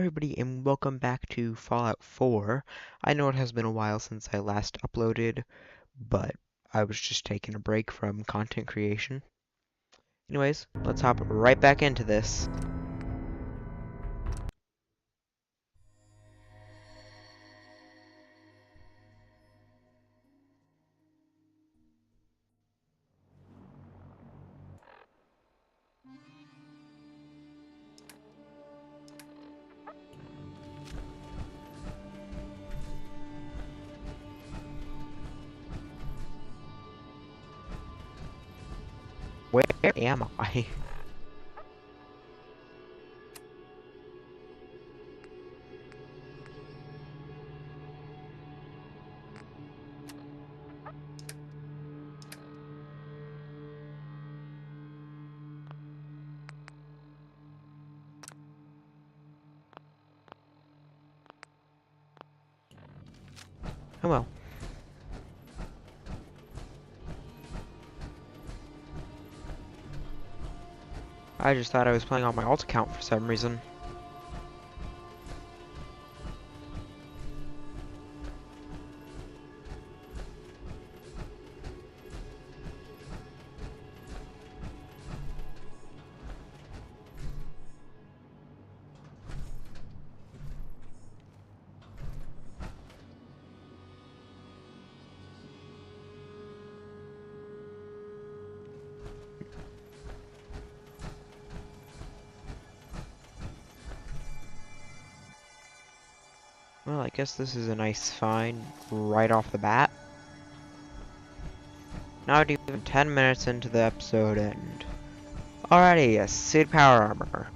everybody, and welcome back to Fallout 4. I know it has been a while since I last uploaded, but I was just taking a break from content creation. Anyways, let's hop right back into this. Where am I? Oh well. I just thought I was playing on my alt account for some reason. Well, I guess this is a nice find right off the bat. Not even 10 minutes into the episode and already a suit power armor.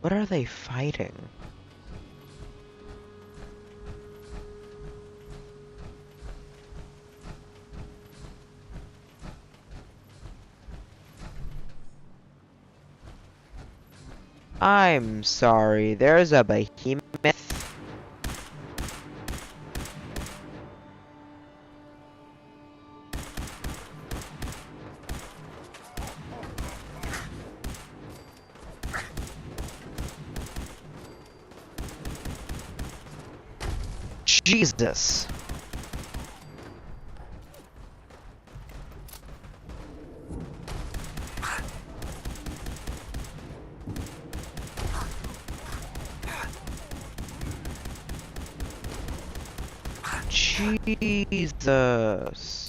What are they fighting? I'm sorry, there's a behemoth. Jesus. Jesus.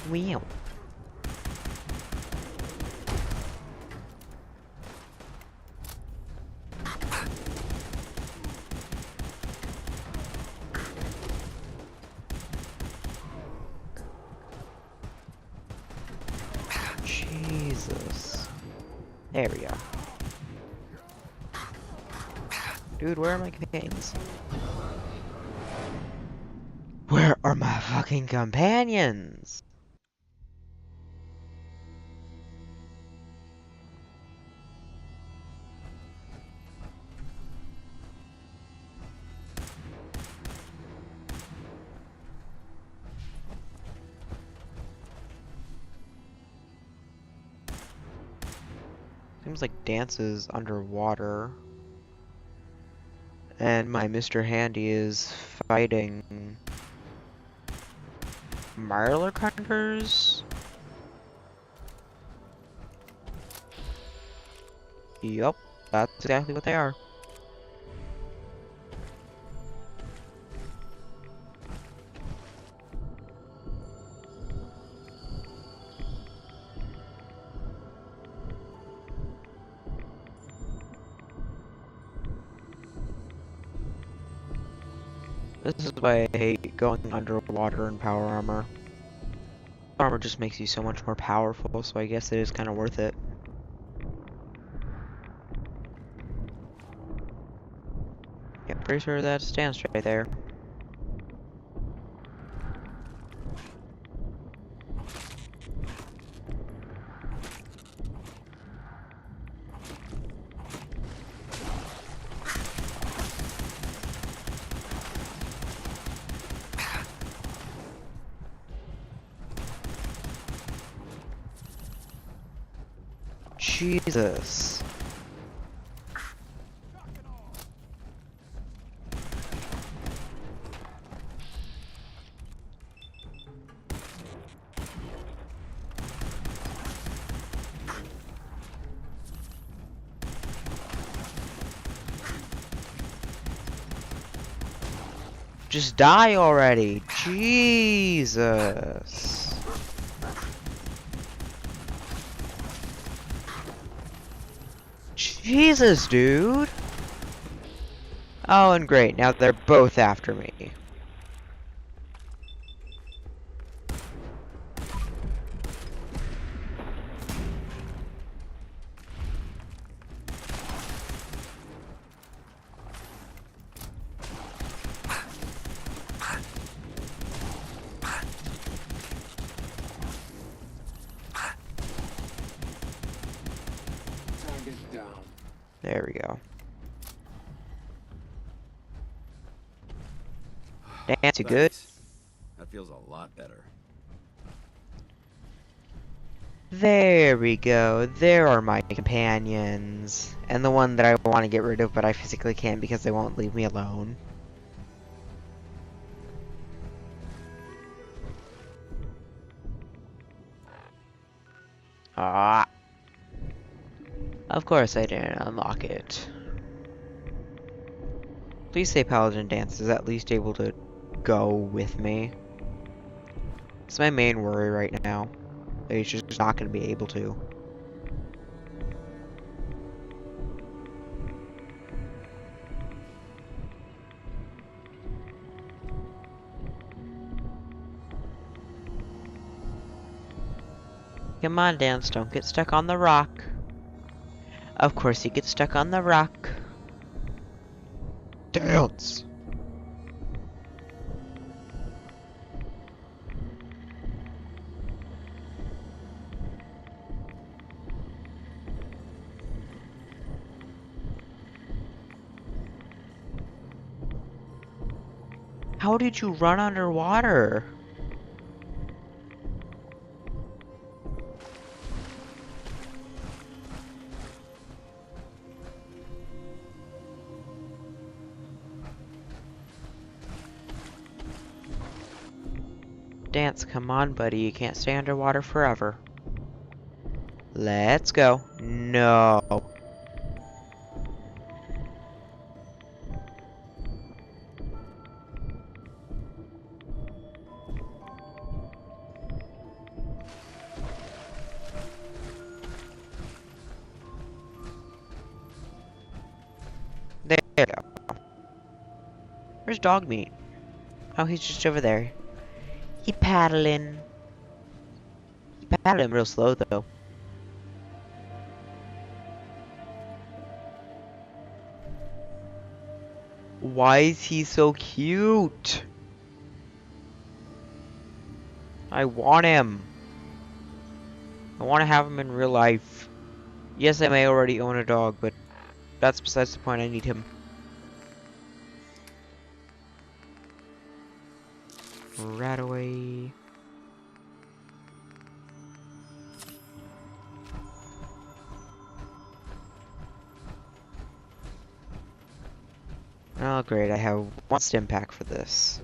Wow. Jesus. There we go. Dude, where are my companions? Where are my fucking companions? Seems like Dance is underwater. And my Mr. Handy is fighting Mirelurk hunters? Yup, that's exactly what they are. This is why I hate going underwater in power armor. Armor just makes you so much more powerful, so I guess it is kind of worth it. Yeah, pretty sure that stands right there. Jesus. Just die already. Jesus. Jesus, dude. Oh, and great. Now they're both after me. Target down. There we go. Dance, you good? Thanks. That feels a lot better. There we go. There are my companions. And the one that I want to get rid of, but I physically can't because they won't leave me alone. Ah. Of course I didn't unlock it. Please say Paladin Dance is at least able to go with me. It's my main worry right now. That he's just not going to be able to. Come on, Dance, don't get stuck on the rock. Of course you get stuck on the rock. Dance! How did you run underwater? Dance, come on, buddy. You can't stay underwater forever. Let's go. No. There we go. Where's dog meat? Oh, he's just over there. He paddling. He paddling real slow, though. Why is he so cute? I want him. I want to have him in real life. Yes, I may already own a dog, but that's besides the point. I need him. Right away. Oh, great. I have one stim pack for this.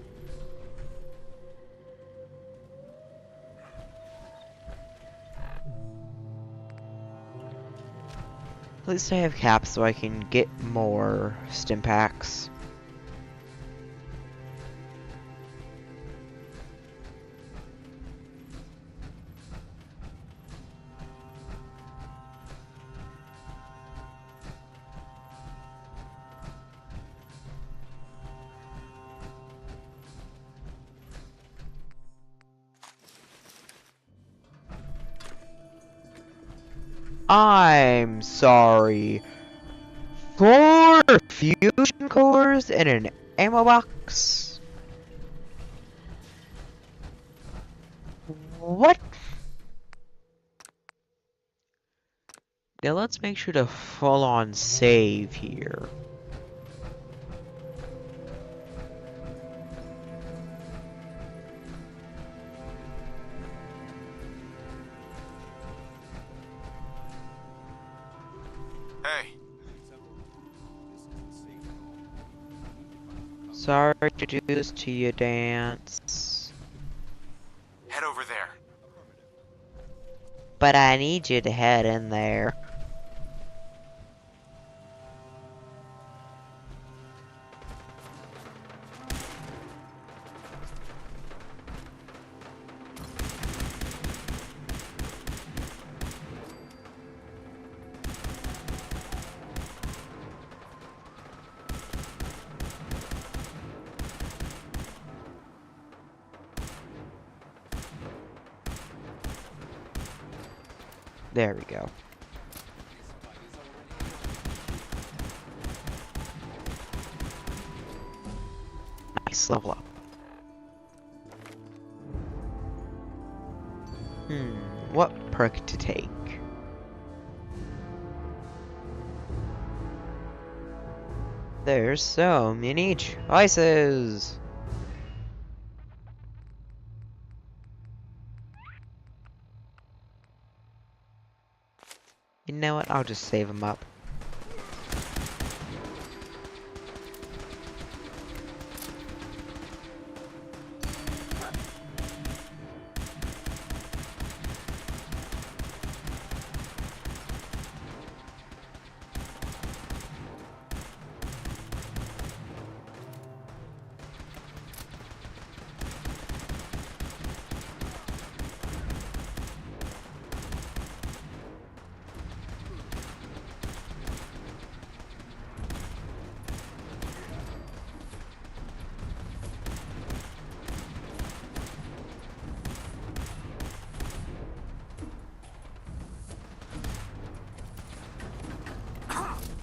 At least I have caps so I can get more stim packs. I'm sorry. 4 fusion cores and an ammo box? What? Now let's make sure to full on save here. Hey. Sorry to do this to you, Dance. Head over there. But I need you to head in there. There we go. Nice, level up. What perk to take? There's so many choices! You know what? I'll just save them up.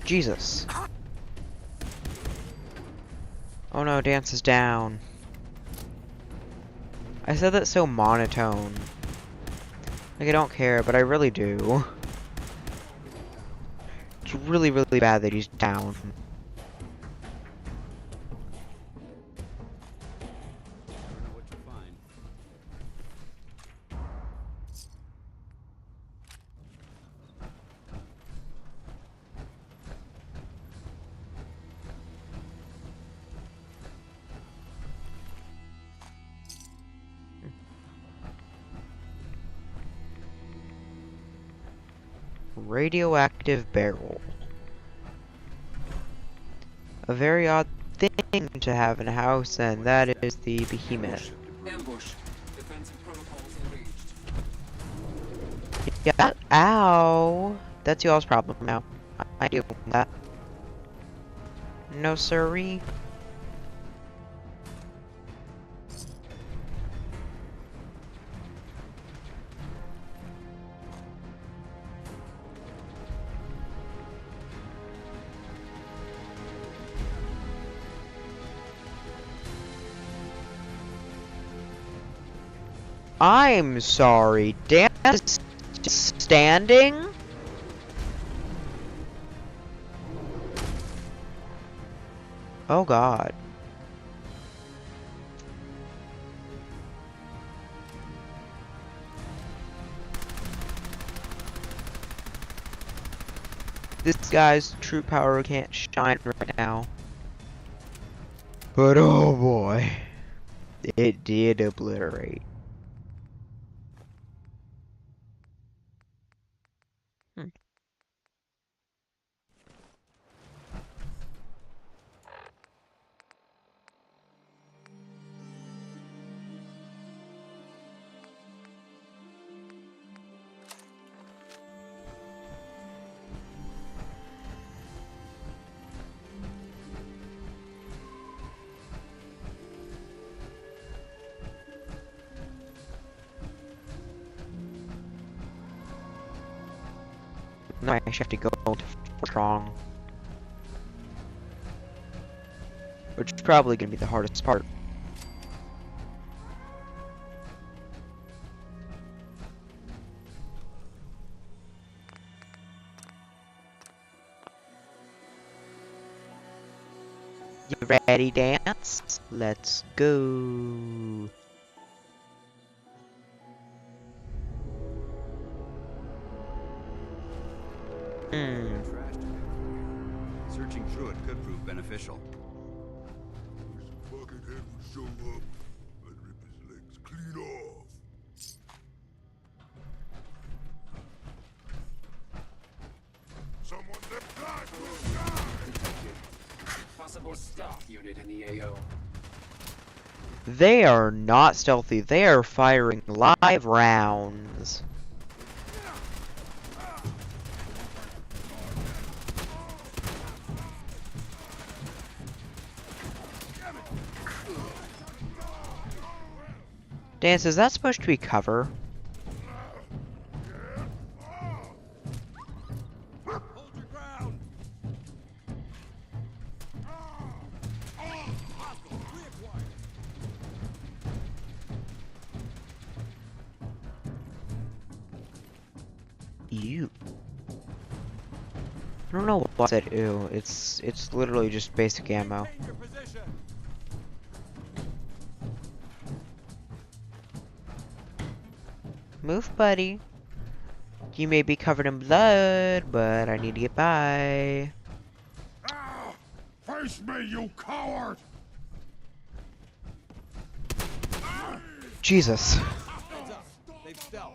Jesus. Oh no, Dance is down. I said that so monotone. Like, I don't care, but I really do. It's really, really bad that he's down. What you find? Radioactive barrel. A very odd thing to have in a house, and that is the behemoth. Ambush. Defensive protocols engaged. Yeah, ow! That's y'all's problem now. I deal with that. No siree. I'm sorry, Dan is standing? Oh god. This guy's true power can't shine right now. But oh boy. It did obliterate. No, I actually have to go to strong. Which is probably gonna be the hardest part. You ready, dance? Let's go. Trash to get through. Searching through it could prove beneficial. Wish a buckethead would show up. I'd rip his legs clean off. Someone left guys will die! Possible stealth unit in the AO. They are not stealthy. They are firing live rounds. Dance, is that supposed to be cover? Hold your ground! Ew. I don't know why I said ew. It's literally just basic ammo. Maintain your position! Move, buddy. You may be covered in blood, but I need to get by. Ah! Face me, you coward! Jesus. Heads up! They've stealth!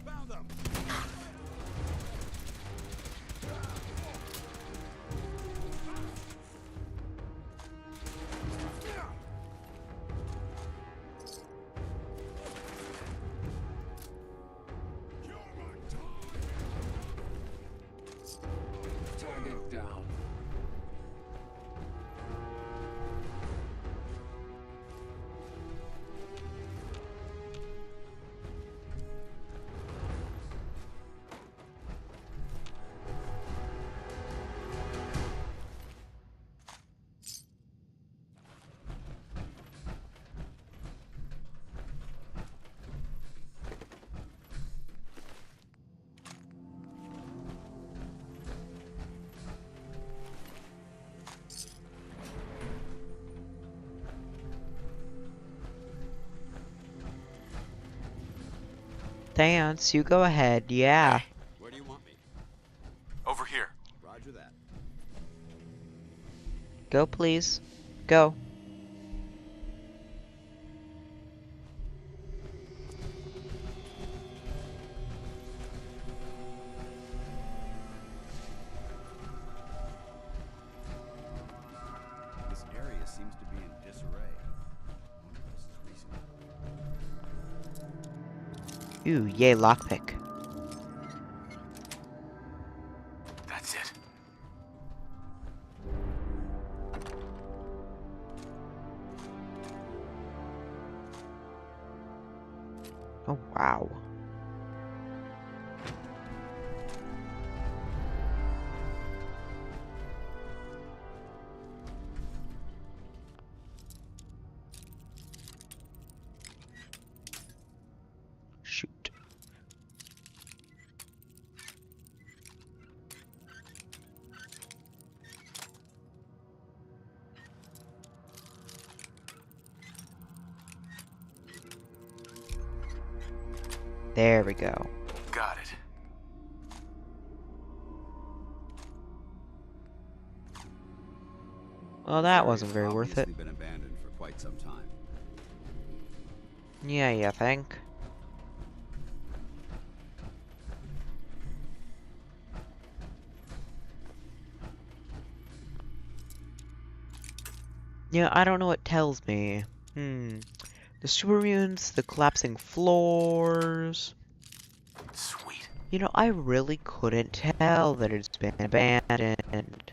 Found them! Target down. Dance, you go ahead, yeah. Where do you want me? Over here. Roger that. Go, please. Go. This area seems to be in disarray. I wonder if this is recent. Ooh, yay, lockpick. That's it. Oh, wow. Shoot. There we go. Got it. Well, that This wasn't area's very worth it. obviously been abandoned for quite some time. Yeah, you think? Yeah, I don't know what tells me. The sewer ruins, the collapsing floors. Sweet. You know, I really couldn't tell that it's been abandoned.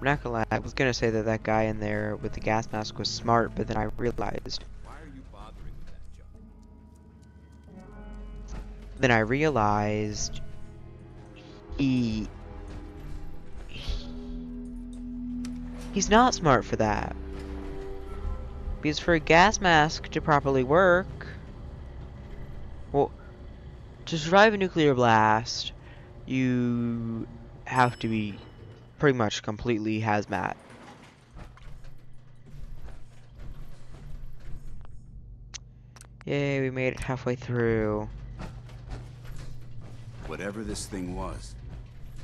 I'm not gonna lie, I was gonna say that that guy in there with the gas mask was smart, but then I realized. Why are you bothering with that junk? Then I realized he he's not smart for that. Because for a gas mask to properly work, well, to survive a nuclear blast, you have to be pretty much completely hazmat. Yay, we made it halfway through. Whatever this thing was,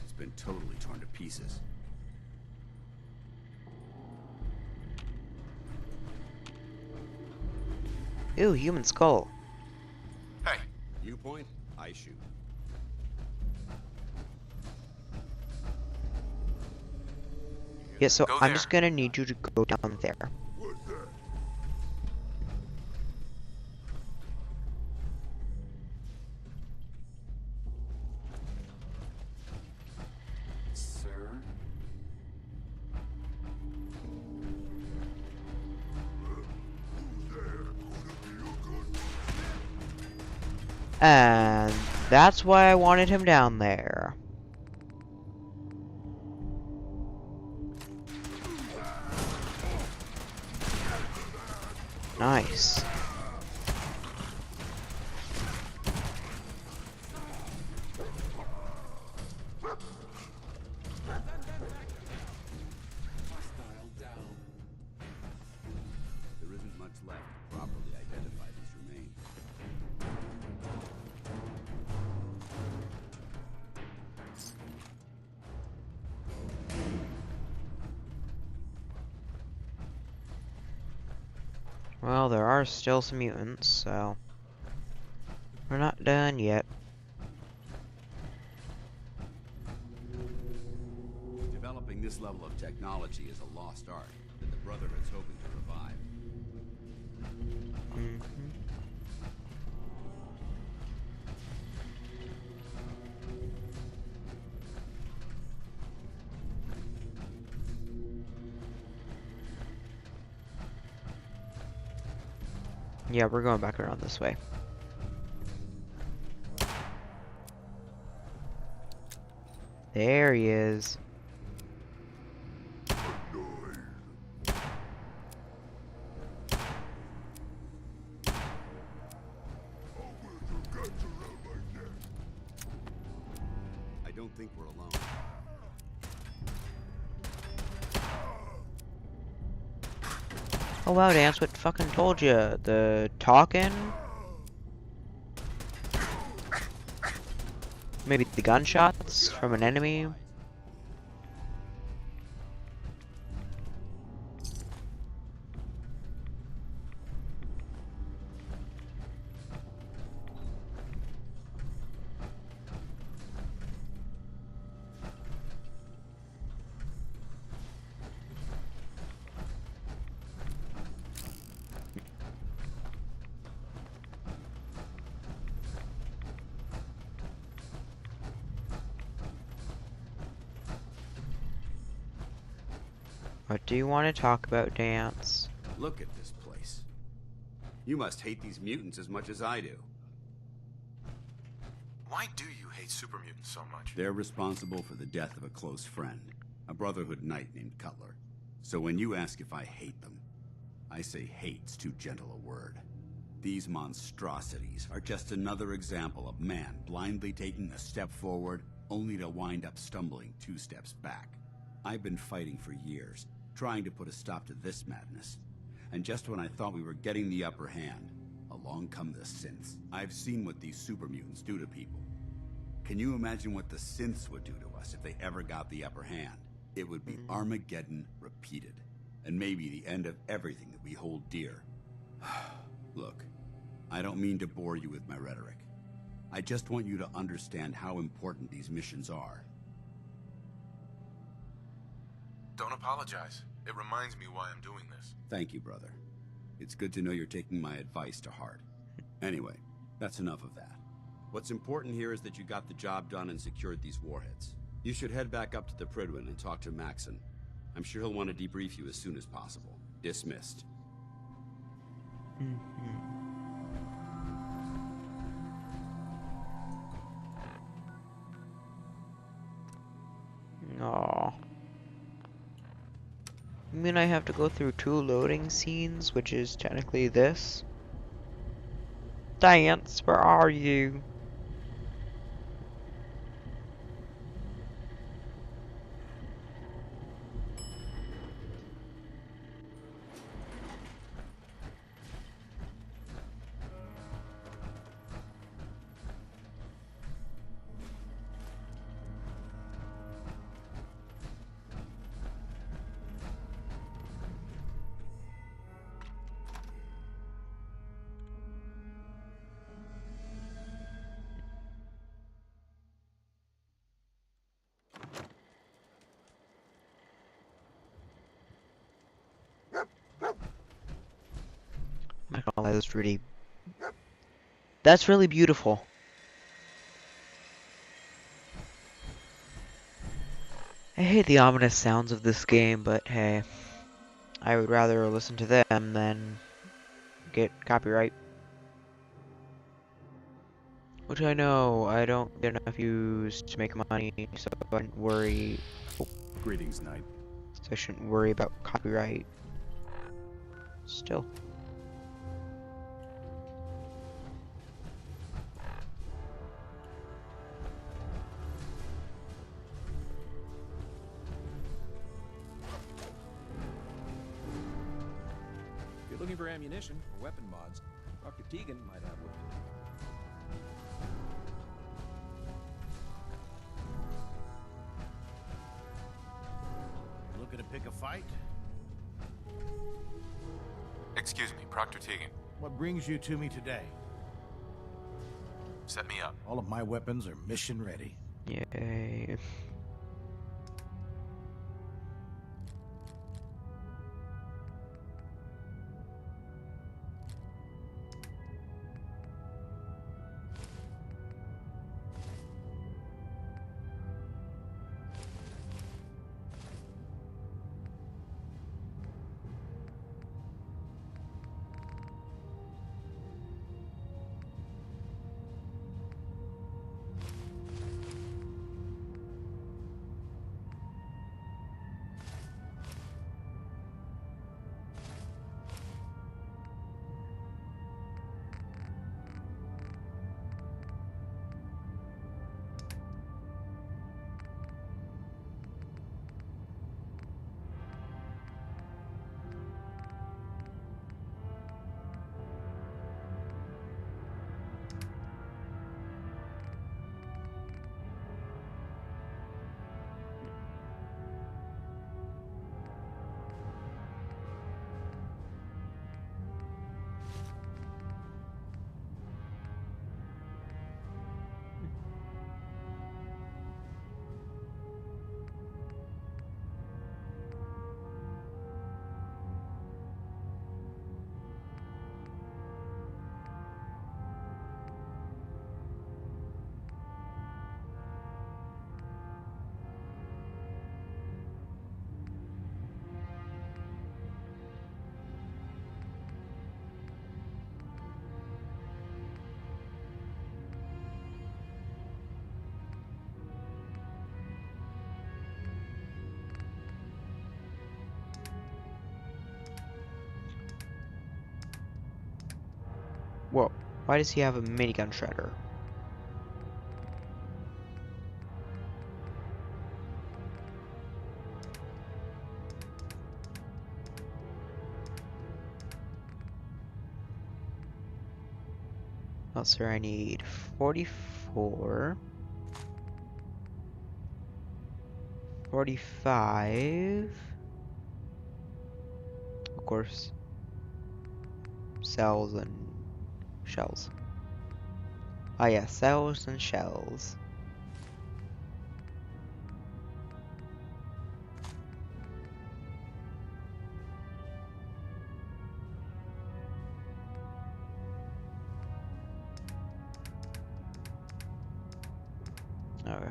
it's been totally torn to pieces. Ew, human skull. Hey, You point, I shoot. Yeah, so Go I'm there. just gonna need you to go down there. What's that? Sir? Who's there? Could it be your gun? And that's why I wanted him down there. Nice. Hostile down. There isn't much left to properly identify these remains. Well, there are still some mutants, so we're not done yet. Developing this level of technology is a lost art that the Brotherhood's hoping to revive. Mhm. Yeah, we're going back around this way. There he is. Noise. I'll wear your guts around my neck. I don't think we're alone. Oh wow, that's what fucking told you. The talking? Maybe the gunshots from an enemy? What do you want to talk about, Dance? Look at this place. You must hate these mutants as much as I do. why do you hate super mutants so much? They're responsible for the death of a close friend, a Brotherhood knight named Cutler. So when you ask if I hate them, I say hate's too gentle a word. These monstrosities are just another example of man blindly taking a step forward, only to wind up stumbling 2 steps back. I've been fighting for years, trying to put a stop to this madness. And just when I thought we were getting the upper hand, along come the synths. I've seen what these super mutants do to people. Can you imagine what the synths would do to us if they ever got the upper hand? It would be Armageddon repeated, and maybe the end of everything that we hold dear. Look, I don't mean to bore you with my rhetoric. I just want you to understand how important these missions are. Don't apologize. It reminds me why I'm doing this. Thank you, brother. It's good to know you're taking my advice to heart. Anyway, that's enough of that. What's important here is that you got the job done and secured these warheads. You should head back up to the Prydwen and talk to Maxon. I'm sure he'll want to debrief you as soon as possible. Dismissed. Aw. I mean, I have to go through 2 loading scenes, which is technically this. Dance, where are you? I'm not gonna lie, that's really beautiful. I hate the ominous sounds of this game, but hey, I would rather listen to them than get copyright. Which I know I don't get enough views to make money, so I shouldn't worry. Greetings, Knight. So I shouldn't worry about copyright. Still. If you're looking for ammunition or weapon mods, Dr. Tegan might have one. Looking to pick a fight? Excuse me, Proctor Tegan. What brings you to me today? Set me up. All of my weapons are mission ready. Yay. Whoa, why does he have a minigun shredder? Oh, sir, I need 44, 45, of course, cells and shells. Ah, yeah, cells and shells. Okay.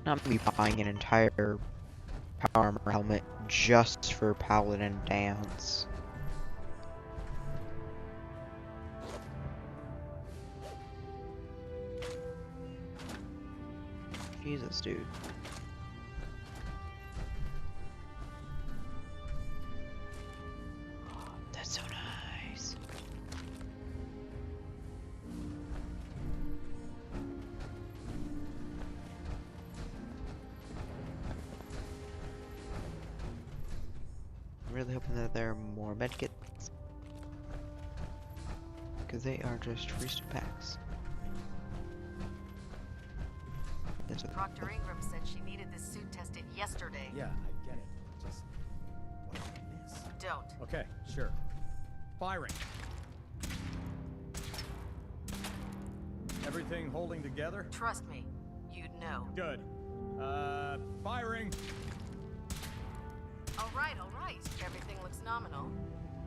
Not me buying an entire power armor helmet just for Paladin Dance. Jesus, dude. That's so nice. I'm really hoping that there are more medkits, because they are just free packs. Proctor Ingram said she needed this suit tested yesterday. Yeah, I get it. Just what did I miss? Don't. Okay, sure. Firing. Everything holding together? Trust me, you'd know. Good. Firing. All right. Everything looks nominal.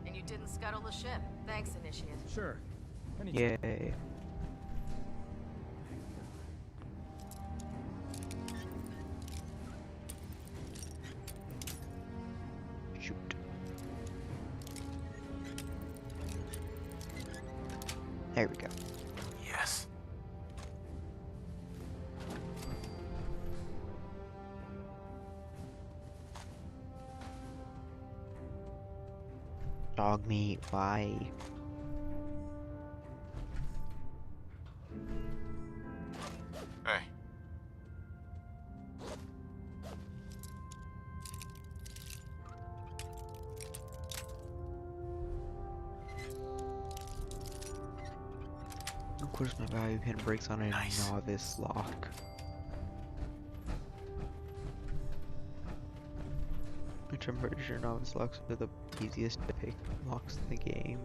And you didn't scuttle the ship. Thanks, Initiate. Sure. Anytime. Yay. Shoot. There we go. Yes. Dog meat, why? Hey. Of course my value pin breaks on a Nice. novice lock. Which I'm pretty sure novice locks are the easiest to pick locks in the game.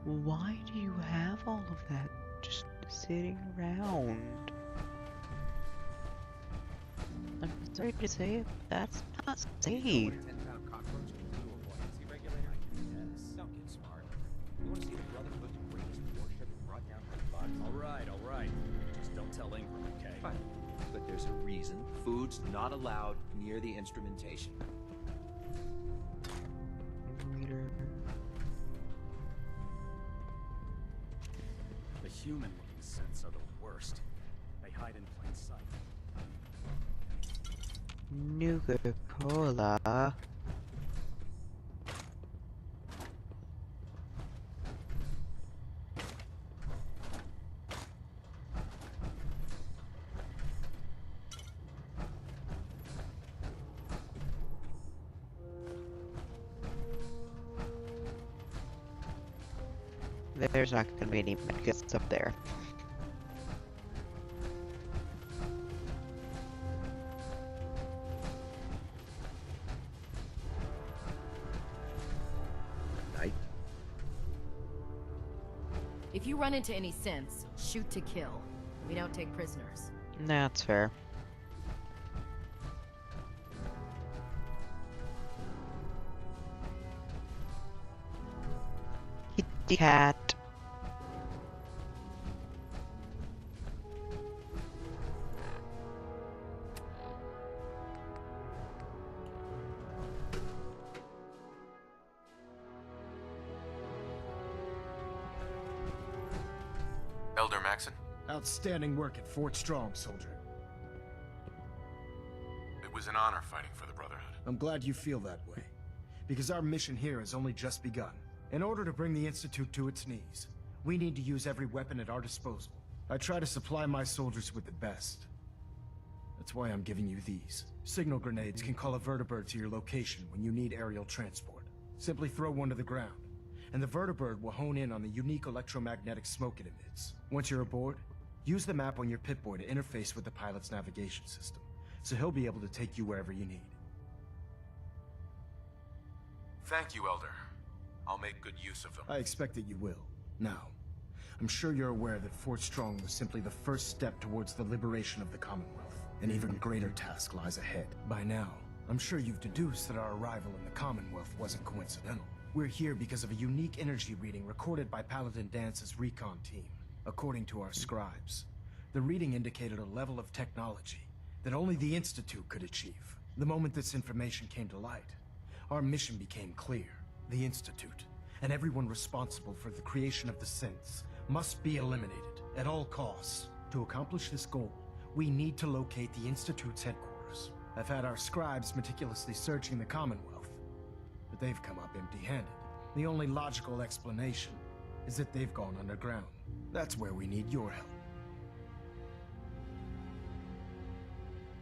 Why do you have all of that just sitting around? I'm sorry to say it, but that's not safe. All right. Just don't tell Ingram, okay? Fine. But there's a reason food's not allowed near the instrumentation. Reader. The human-looking synths are the worst. They hide in plain sight. Nuka-Cola. There's not going to be any medkits up there. If you run into any synths, shoot to kill. We don't take prisoners. That's fair. Kitty cat. Elder Maxon, Outstanding work at Fort Strong, soldier. it was an honor fighting for the Brotherhood. I'm glad you feel that way, because our mission here has only just begun. In order to bring the Institute to its knees, we need to use every weapon at our disposal. I try to supply my soldiers with the best. That's why I'm giving you these. Signal grenades can call a vertibird to your location when you need aerial transport. Simply throw one to the ground, and the vertibird will hone in on the unique electromagnetic smoke it emits. Once you're aboard, use the map on your Pip-Boy to interface with the pilot's navigation system, so he'll be able to take you wherever you need. Thank you, Elder. I'll make good use of them. I expect that you will. Now, I'm sure you're aware that Fort Strong was simply the first step towards the liberation of the Commonwealth. An even greater task lies ahead. By now, I'm sure you've deduced that our arrival in the Commonwealth wasn't coincidental. We're here because of a unique energy reading recorded by Paladin Dance's recon team. According to our scribes, the reading indicated a level of technology that only the Institute could achieve. The moment this information came to light, our mission became clear. The Institute, and everyone responsible for the creation of the synths, must be eliminated at all costs. To accomplish this goal, we need to locate the Institute's headquarters. I've had our scribes meticulously searching the Commonwealth, but they've come up empty-handed. The only logical explanation is that they've gone underground. That's where we need your help.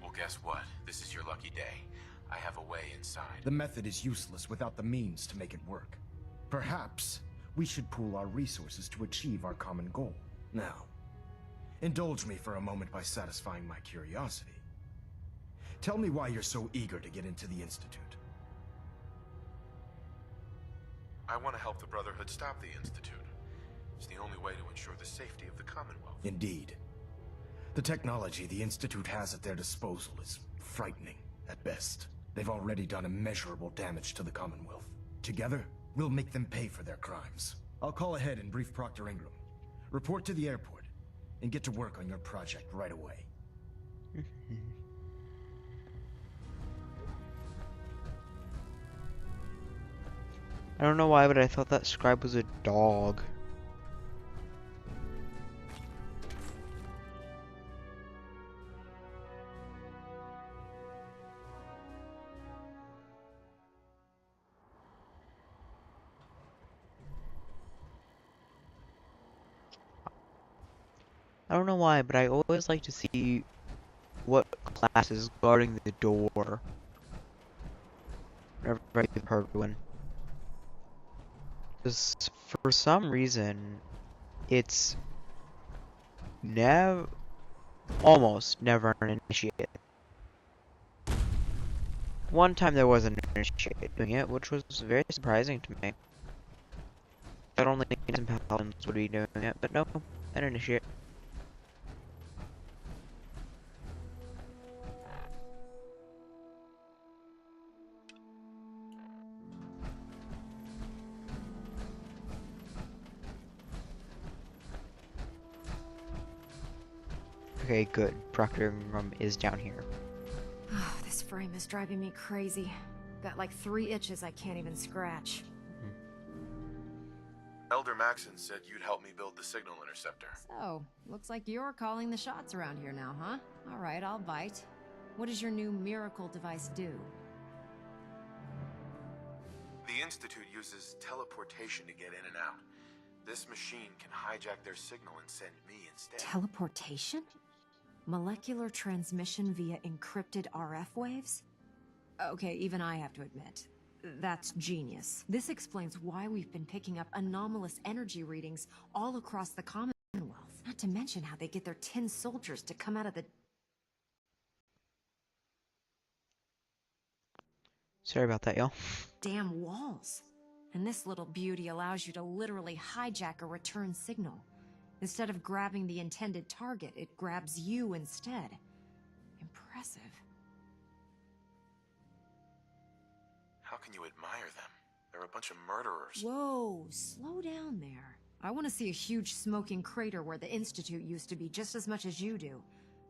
Well, guess what? This is your lucky day. I have a way inside. The method is useless without the means to make it work. Perhaps we should pool our resources to achieve our common goal. Now, indulge me for a moment by satisfying my curiosity. Tell me why you're so eager to get into the Institute. I want to help the Brotherhood stop the Institute. It's the only way to ensure the safety of the Commonwealth. Indeed. The technology the Institute has at their disposal is frightening at best. They've already done immeasurable damage to the Commonwealth. Together, we'll make them pay for their crimes. I'll call ahead and brief Proctor Ingram. Report to the airport, and get to work on your project right away. I don't know why, but I thought that scribe was a dog. I don't know why, but I always like to see what class is guarding the door whenever I heard one. Because for some reason, it's almost never an initiate. One time there was an initiate doing it, which was very surprising to me. I don't think some paladins would be doing it, but no, an initiate. Okay, good. Proctor Ingram is down here. Oh, this frame is driving me crazy. Got like 3 itches I can't even scratch. Elder Maxon said you'd help me build the signal interceptor. So, looks like you're calling the shots around here now, huh? Alright, I'll bite. What does your new miracle device do? The Institute uses teleportation to get in and out. This machine can hijack their signal and send me instead. Teleportation? Molecular transmission via encrypted RF waves? Okay, even I have to admit, that's genius. This explains why we've been picking up anomalous energy readings all across the Commonwealth. Not to mention how they get their tin soldiers to come out of the... Sorry about that, y'all. damn walls. And this little beauty allows you to literally hijack a return signal. Instead of grabbing the intended target, it grabs you instead. Impressive. How can you admire them? They're a bunch of murderers. Whoa, slow down there. I want to see a huge smoking crater where the Institute used to be just as much as you do.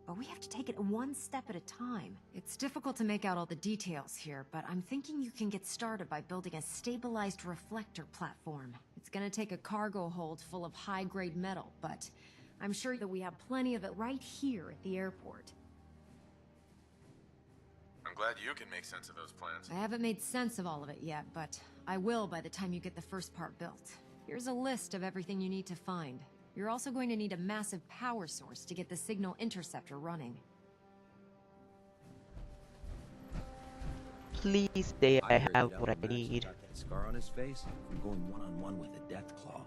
But we have to take it one step at a time. It's difficult to make out all the details here, but I'm thinking you can get started by building a stabilized reflector platform. It's gonna take a cargo hold full of high-grade metal, but I'm sure that we have plenty of it right here at the airport. I'm glad you can make sense of those plans. I haven't made sense of all of it yet, but I will by the time you get the first part built. Here's a list of everything you need to find. You're also going to need a massive power source to get the signal interceptor running. Please say I have what I Elder Maxon need. got that scar on his face from going one-on-one with a Deathclaw.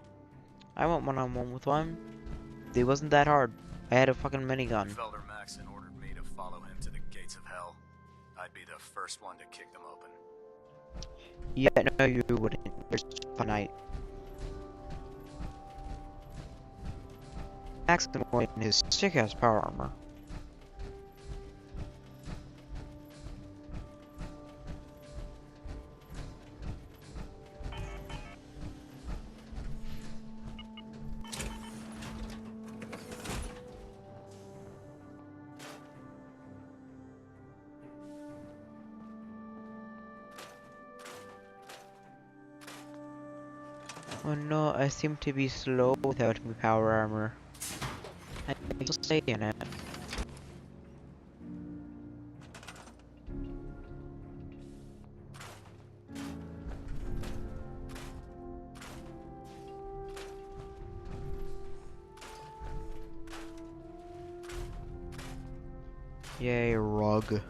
I went one-on-one with one. It wasn't that hard. I had a fucking minigun. If Elder Maxon ordered me to follow him to the gates of hell, I'd be the first one to kick them open. Yeah, no, you wouldn't. There's a night. Maxon in his sick-ass power armor. Oh no, I seem to be slow without my power armor. I can still stay in it. Yay, rug.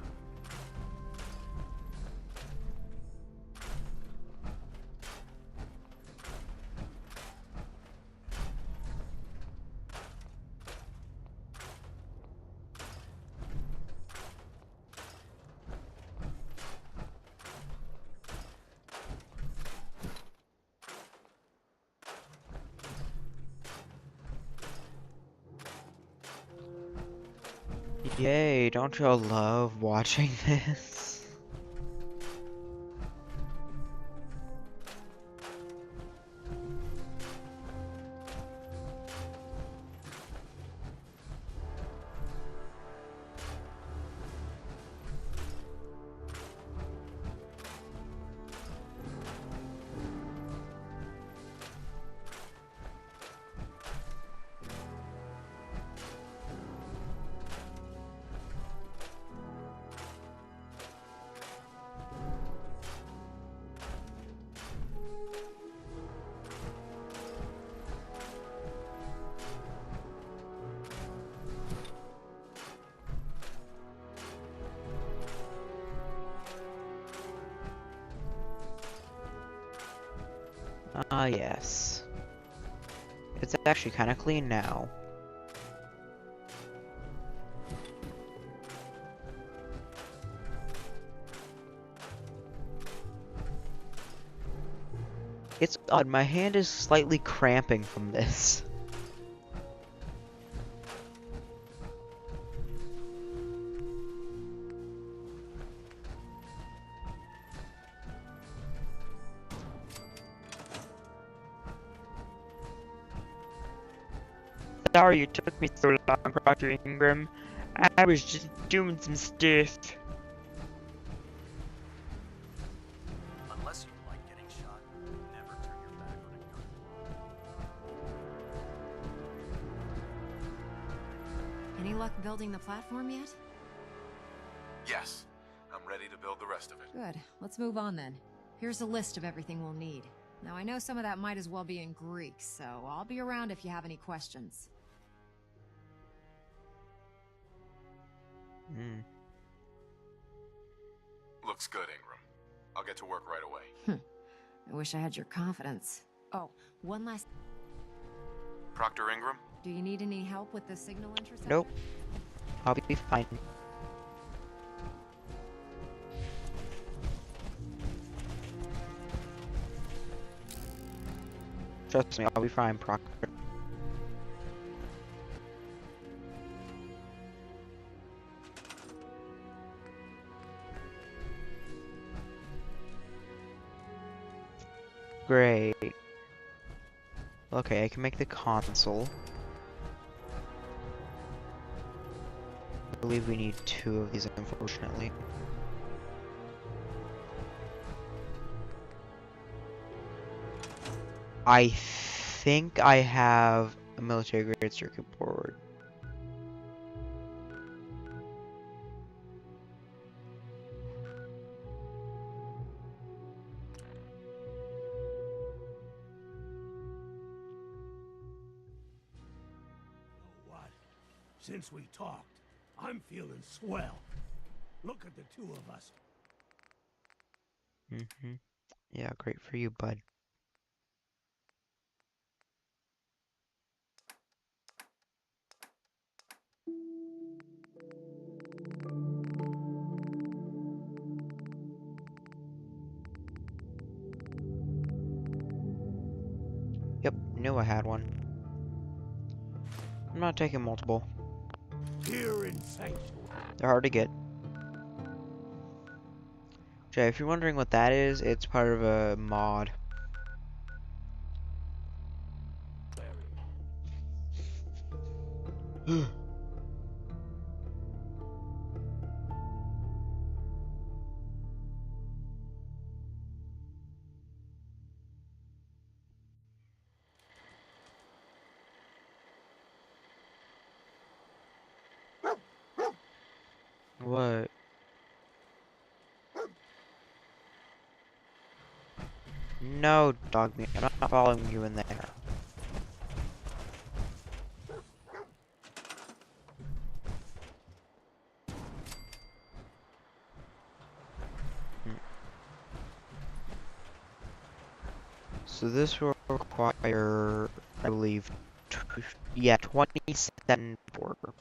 Yay, don't y'all love watching this? Ah, yes. It's actually kind of clean now. It's odd, my hand is slightly cramping from this. Sorry it took me so long, Dr. Ingram. I was just doing some stuff. Unless you like getting shot, never turn your back on a gun. Any luck building the platform yet? Yes, I'm ready to build the rest of it. Good. Let's move on then. Here's a list of everything we'll need. Now I know some of that might as well be in Greek, so I'll be around if you have any questions. Looks good, Ingram. I'll get to work right away. I wish I had your confidence. Oh, one last... Proctor Ingram? Do you need any help with the signal interceptor? Nope. I'll be fine. Trust me, I'll be fine, Proctor. Great. Okay, I can make the console. I believe we need 2 of these, unfortunately. I think I have a military grade circuit board. What? Since we talked, I'm feeling swell. Look at the two of us. Yeah, great for you, bud. Yep, knew I had one. I'm not taking multiple. Here in Sanctuary. They're hard to get. Jay, if you're wondering what that is, it's part of a mod. What? No, dog meat. I'm not following you in there. So this will require, I believe, 27 border.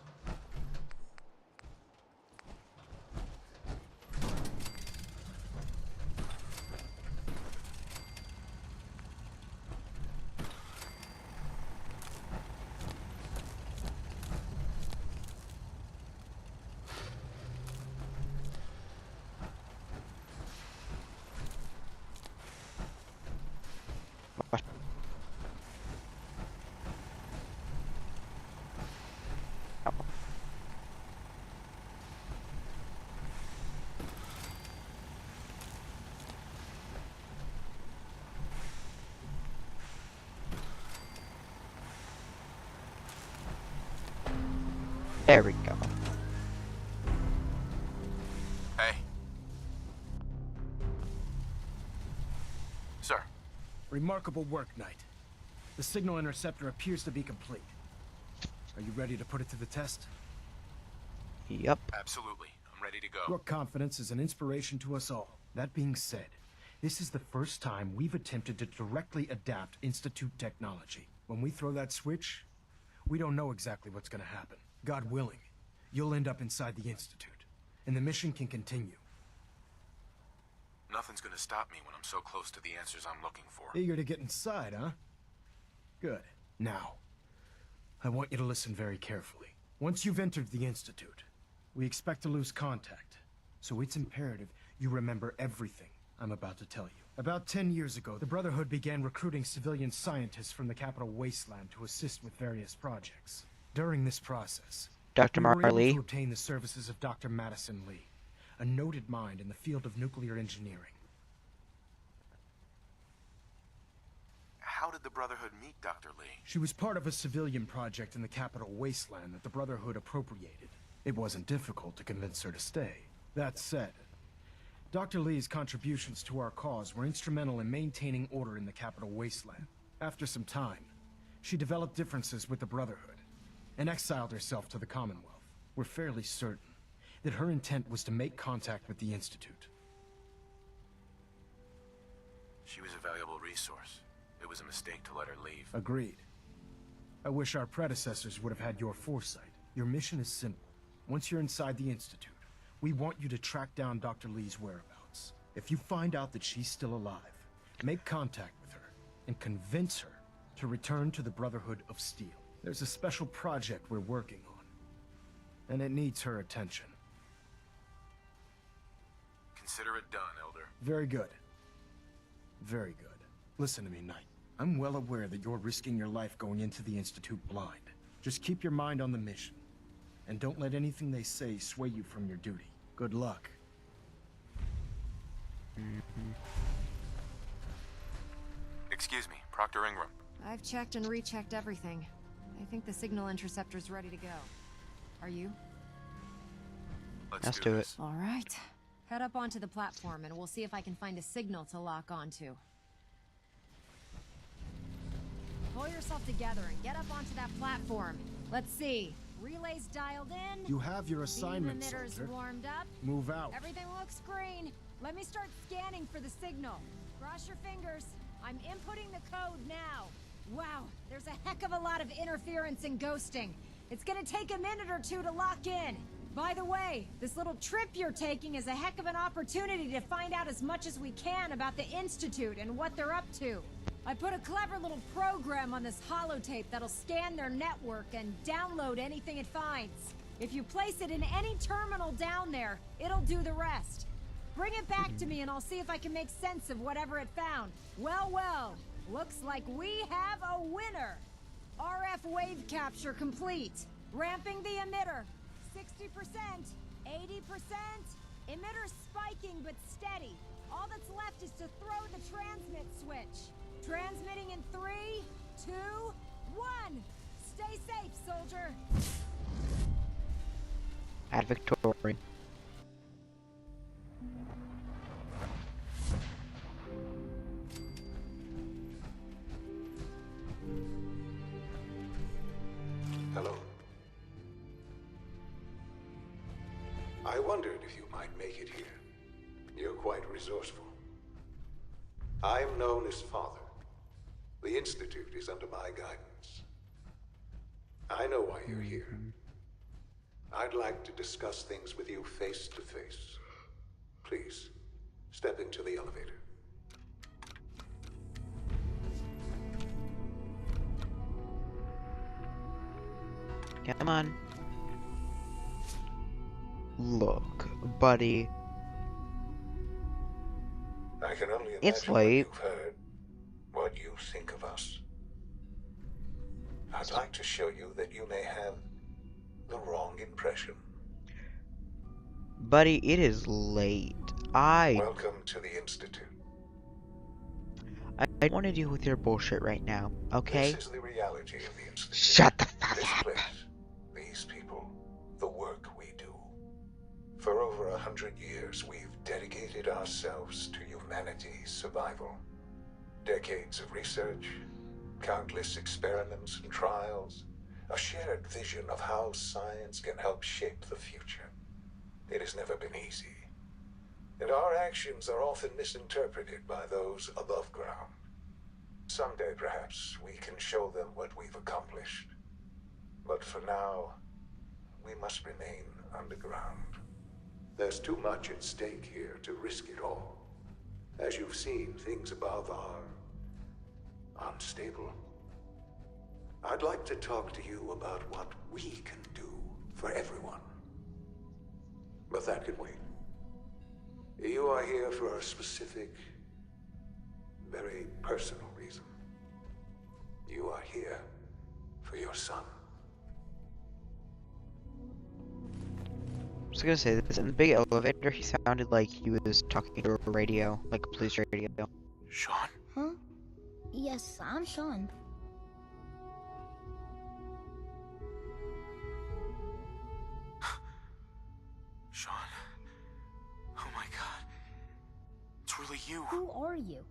There we go. Hey. Sir. Remarkable work, Knight. The signal interceptor appears to be complete. Are you ready to put it to the test? Yep. Absolutely. I'm ready to go. Your confidence is an inspiration to us all. That being said, this is the first time we've attempted to directly adapt Institute technology. When we throw that switch, we don't know exactly what's going to happen. God willing, you'll end up inside the Institute, and the mission can continue. Nothing's gonna stop me when I'm so close to the answers I'm looking for. Eager to get inside, huh? Good. Now, I want you to listen very carefully. Once you've entered the Institute, we expect to lose contact, so it's imperative you remember everything I'm about to tell you. About 10 years ago, the Brotherhood began recruiting civilian scientists from the capital wasteland to assist with various projects. During this process, Dr. we were able Marley. to obtain the services of Dr. Madison Lee, a noted mind in the field of nuclear engineering. How did the Brotherhood meet Dr. Lee? She was part of a civilian project in the capital wasteland that the Brotherhood appropriated. It wasn't difficult to convince her to stay. That said, Dr. Lee's contributions to our cause were instrumental in maintaining order in the capital wasteland. After some time, she developed differences with the Brotherhood and exiled herself to the Commonwealth. We're fairly certain that her intent was to make contact with the Institute. She was a valuable resource. It was a mistake to let her leave. Agreed. I wish our predecessors would have had your foresight. Your mission is simple. Once you're inside the Institute, we want you to track down Dr. Lee's whereabouts. If you find out that she's still alive, make contact with her and convince her to return to the Brotherhood of Steel. There's a special project we're working on, and it needs her attention. Consider it done, Elder. Very good. Very good. Listen to me, Knight. I'm well aware that you're risking your life going into the Institute blind. Just keep your mind on the mission, and don't let anything they say sway you from your duty. Good luck. Excuse me, Proctor Ingram. I've checked and rechecked everything. I think the signal interceptor's ready to go. Are you? Let's do it. All right. Head up onto the platform and we'll see if I can find a signal to lock onto. Pull yourself together and get up onto that platform. Let's see. Relays dialed in. You have your assignment, Beam emitters soldier. warmed up. Move out. Everything looks green. Let me start scanning for the signal. Cross your fingers. I'm inputting the code now. Wow, there's a heck of a lot of interference and ghosting. It's gonna take a minute or two to lock in. By the way, this little trip you're taking is a heck of an opportunity to find out as much as we can about the Institute and what they're up to. I put a clever little program on this holotape that'll scan their network and download anything it finds. If you place it in any terminal down there, it'll do the rest. Bring it back to me and I'll see if I can make sense of whatever it found. Well, well, looks like we have a winner. RF wave capture complete. Ramping the emitter. 60%, 80%. Emitter spiking but steady. All that's left is to throw the transmit switch. Transmitting in 3, 2, 1. Stay safe, soldier. At Victoria. wondered if you might make it here. You're quite resourceful. I'm known as Father. The Institute is under my guidance. I know why you're here. I'd like to discuss things with you face to face. Please, step into the elevator. Come on. Look, buddy. I can only It's imagine what late. you've heard, what you think of us. I'd like to show you that you may have the wrong impression. Buddy, it is late. Welcome to the Institute. I don't want to deal with your bullshit right now, okay? This is the reality of the Institute. Shut the fuck This up. place, these people, the work we do. For over 100 years, we've dedicated ourselves to humanity's survival. Decades of research, countless experiments and trials, a shared vision of how science can help shape the future. It has never been easy. And our actions are often misinterpreted by those above ground. Someday, perhaps, we can show them what we've accomplished. But for now, we must remain underground. There's too much at stake here to risk it all. As you've seen, things above are unstable. I'd like to talk to you about what we can do for everyone. But that can wait. You are here for a specific, very personal reason. You are here for your son. I was gonna say this in the big elevator. He sounded like he was talking to a radio, like a police radio. Sean? Huh? Yes, I'm Sean. Sean. Oh my god. It's really you. Who are you?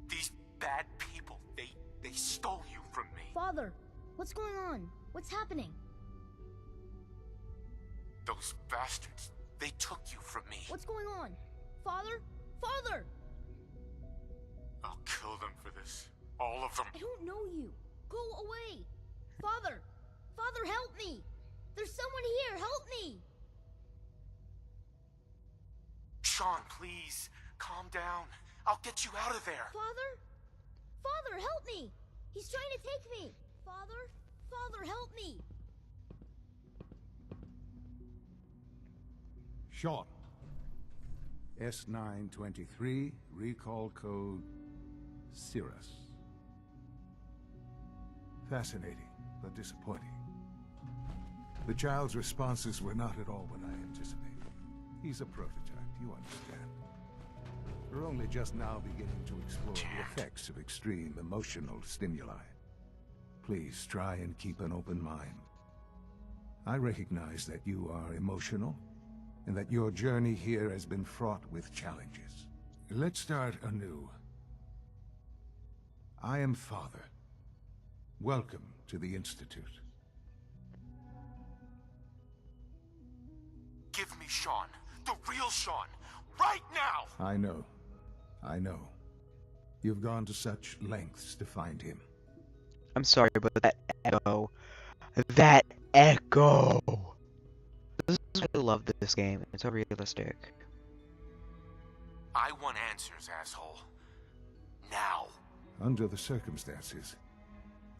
These bad people, they stole you from me. Father, what's going on? What's happening? Those bastards, they took you from me. What's going on? Father? Father! I'll kill them for this. All of them. I don't know you. Go away. Father! Father, help me! There's someone here. Help me! Sean, please, calm down. I'll get you out of there. Father? Father, help me! He's trying to take me! Father? Father, help me! Sean. S923, recall code Cirrus. Fascinating, but disappointing. The child's responses were not at all what I anticipated. He's a prototype, you understand. We're only just now beginning to explore the effects of extreme emotional stimuli. Please try and keep an open mind. I recognize that you are emotional, and that your journey here has been fraught with challenges. Let's start anew. I am Father. Welcome to the Institute. Give me Sean. The real Sean. Right now! I know. I know. You've gone to such lengths to find him. I'm sorry, but that echo. That echo! This is why I love this game. It's so realistic. I want answers, asshole. Now. Under the circumstances,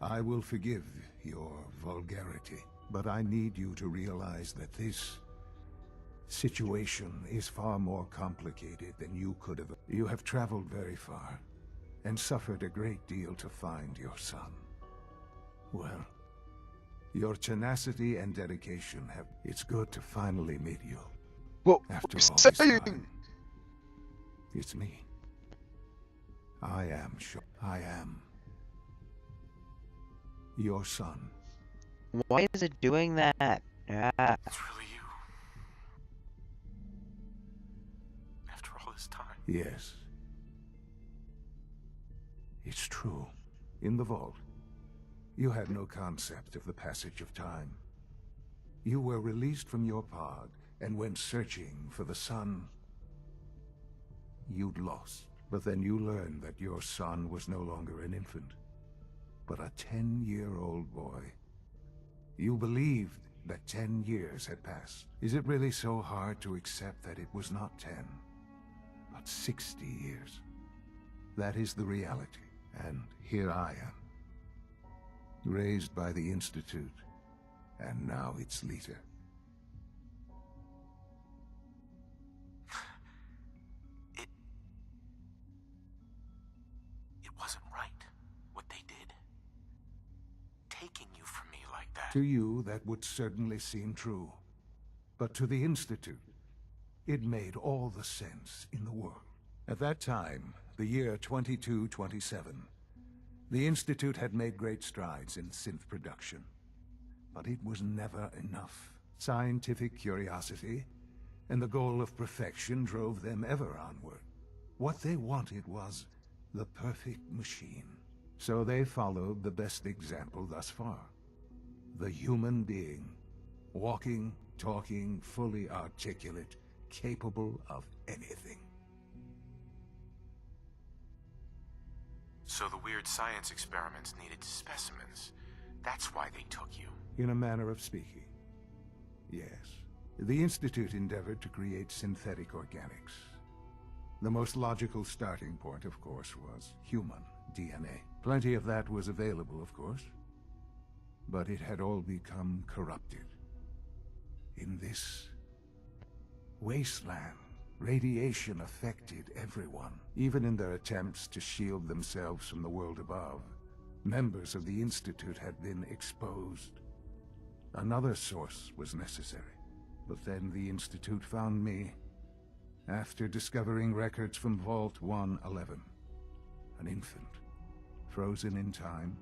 I will forgive your vulgarity, but I need you to realize that this situation is far more complicated than you could have. You have traveled very far, and suffered a great deal to find your son. Well, your tenacity and dedication have... It's good to finally meet you. What After are you all this saying? time, it's me. I am Sean. I am your son. Why is it doing that? Ah. It's really you. After all this time. Yes. It's true. In the vault, you had no concept of the passage of time. You were released from your pod and went searching for the son you'd lost. But then you learned that your son was no longer an infant, but a 10-year-old boy. You believed that 10 years had passed. Is it really so hard to accept that it was not 10, but 60 years? That is the reality, and here I am, raised by the Institute, and now its leader. It wasn't right, what they did. Taking you from me like that. To you, that would certainly seem true. But to the Institute, it made all the sense in the world. At that time, the year 2227, the Institute had made great strides in synth production. But it was never enough. Scientific curiosity and the goal of perfection drove them ever onward. What they wanted was the perfect machine. So they followed the best example thus far. The human being. Walking, talking, fully articulate, capable of anything. So the weird science experiments needed specimens. That's why they took you. In a manner of speaking, yes. The Institute endeavored to create synthetic organics. The most logical starting point, of course, was human DNA. Plenty of that was available, of course. But it had all become corrupted. In this wasteland, radiation affected everyone, even in their attempts to shield themselves from the world above. Members of the Institute had been exposed. Another source was necessary. But then the Institute found me, after discovering records from Vault 111. An infant, frozen in time,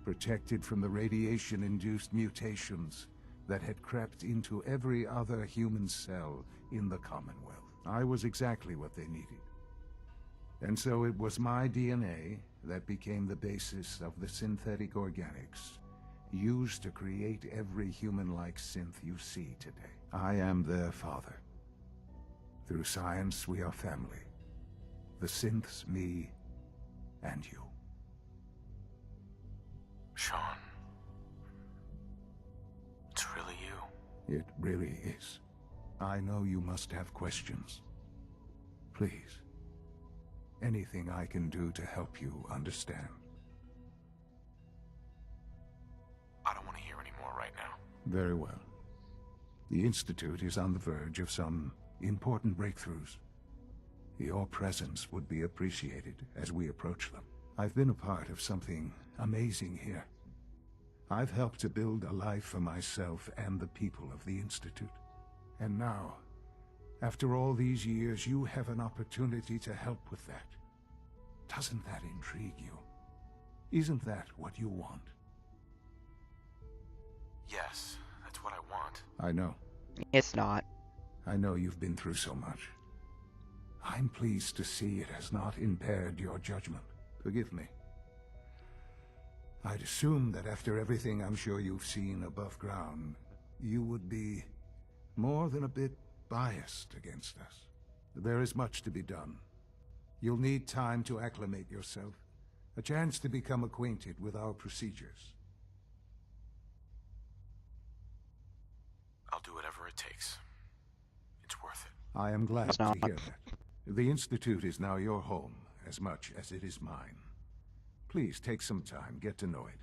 protected from the radiation-induced mutations that had crept into every other human cell in the Commonwealth. I was exactly what they needed. And so it was my DNA that became the basis of the synthetic organics used to create every human-like synth you see today. I am their father. Through science, we are family. The synths, me, and you. Sean. It's really you. It really is. I know you must have questions. Please. Anything I can do to help you understand. I don't want to hear any more right now. Very well. The Institute is on the verge of some important breakthroughs. Your presence would be appreciated as we approach them. I've been a part of something amazing here. I've helped to build a life for myself and the people of the Institute. And now, after all these years, you have an opportunity to help with that. Doesn't that intrigue you? Isn't that what you want? Yes, that's what I want. I know. It's not. I know you've been through so much. I'm pleased to see it has not impaired your judgment. Forgive me. I'd assumed that after everything I'm sure you've seen above ground, you would be more than a bit biased against us. There is much to be done. You'll need time to acclimate yourself, a chance to become acquainted with our procedures. I'll do whatever it takes. It's worth it. I am glad to hear that. The Institute is now your home, as much as it is mine. Please take some time, get to know it.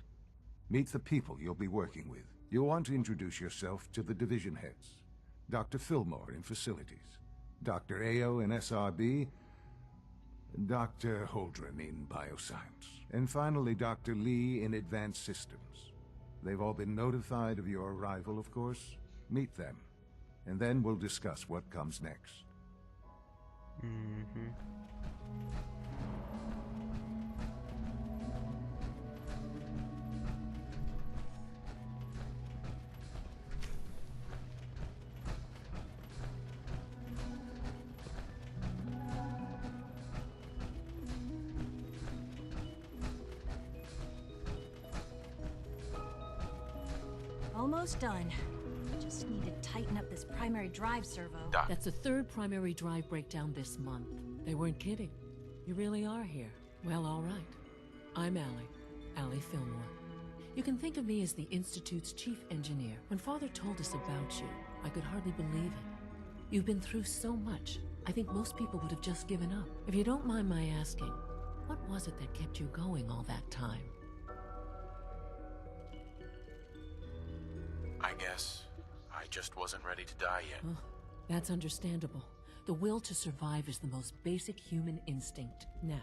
Meet the people you'll be working with. You'll want to introduce yourself to the division heads. Dr. Fillmore in Facilities, Dr. Ao in SRB, Dr. Holdren in Bioscience, and finally Dr. Lee in Advanced Systems. They've all been notified of your arrival, of course. Meet them, and then we'll discuss what comes next. Almost done. need to tighten up this primary drive servo. That's the third primary drive breakdown this month. They weren't kidding. You really are here. Well, all right. I'm Allie Fillmore. You can think of me as the Institute's chief engineer. When Father told us about you, I could hardly believe it. You've been through so much, I think most people would have just given up. If you don't mind my asking, what was it that kept you going all that time? I guess I just wasn't ready to die yet. Oh, that's understandable. The will to survive is the most basic human instinct. Now,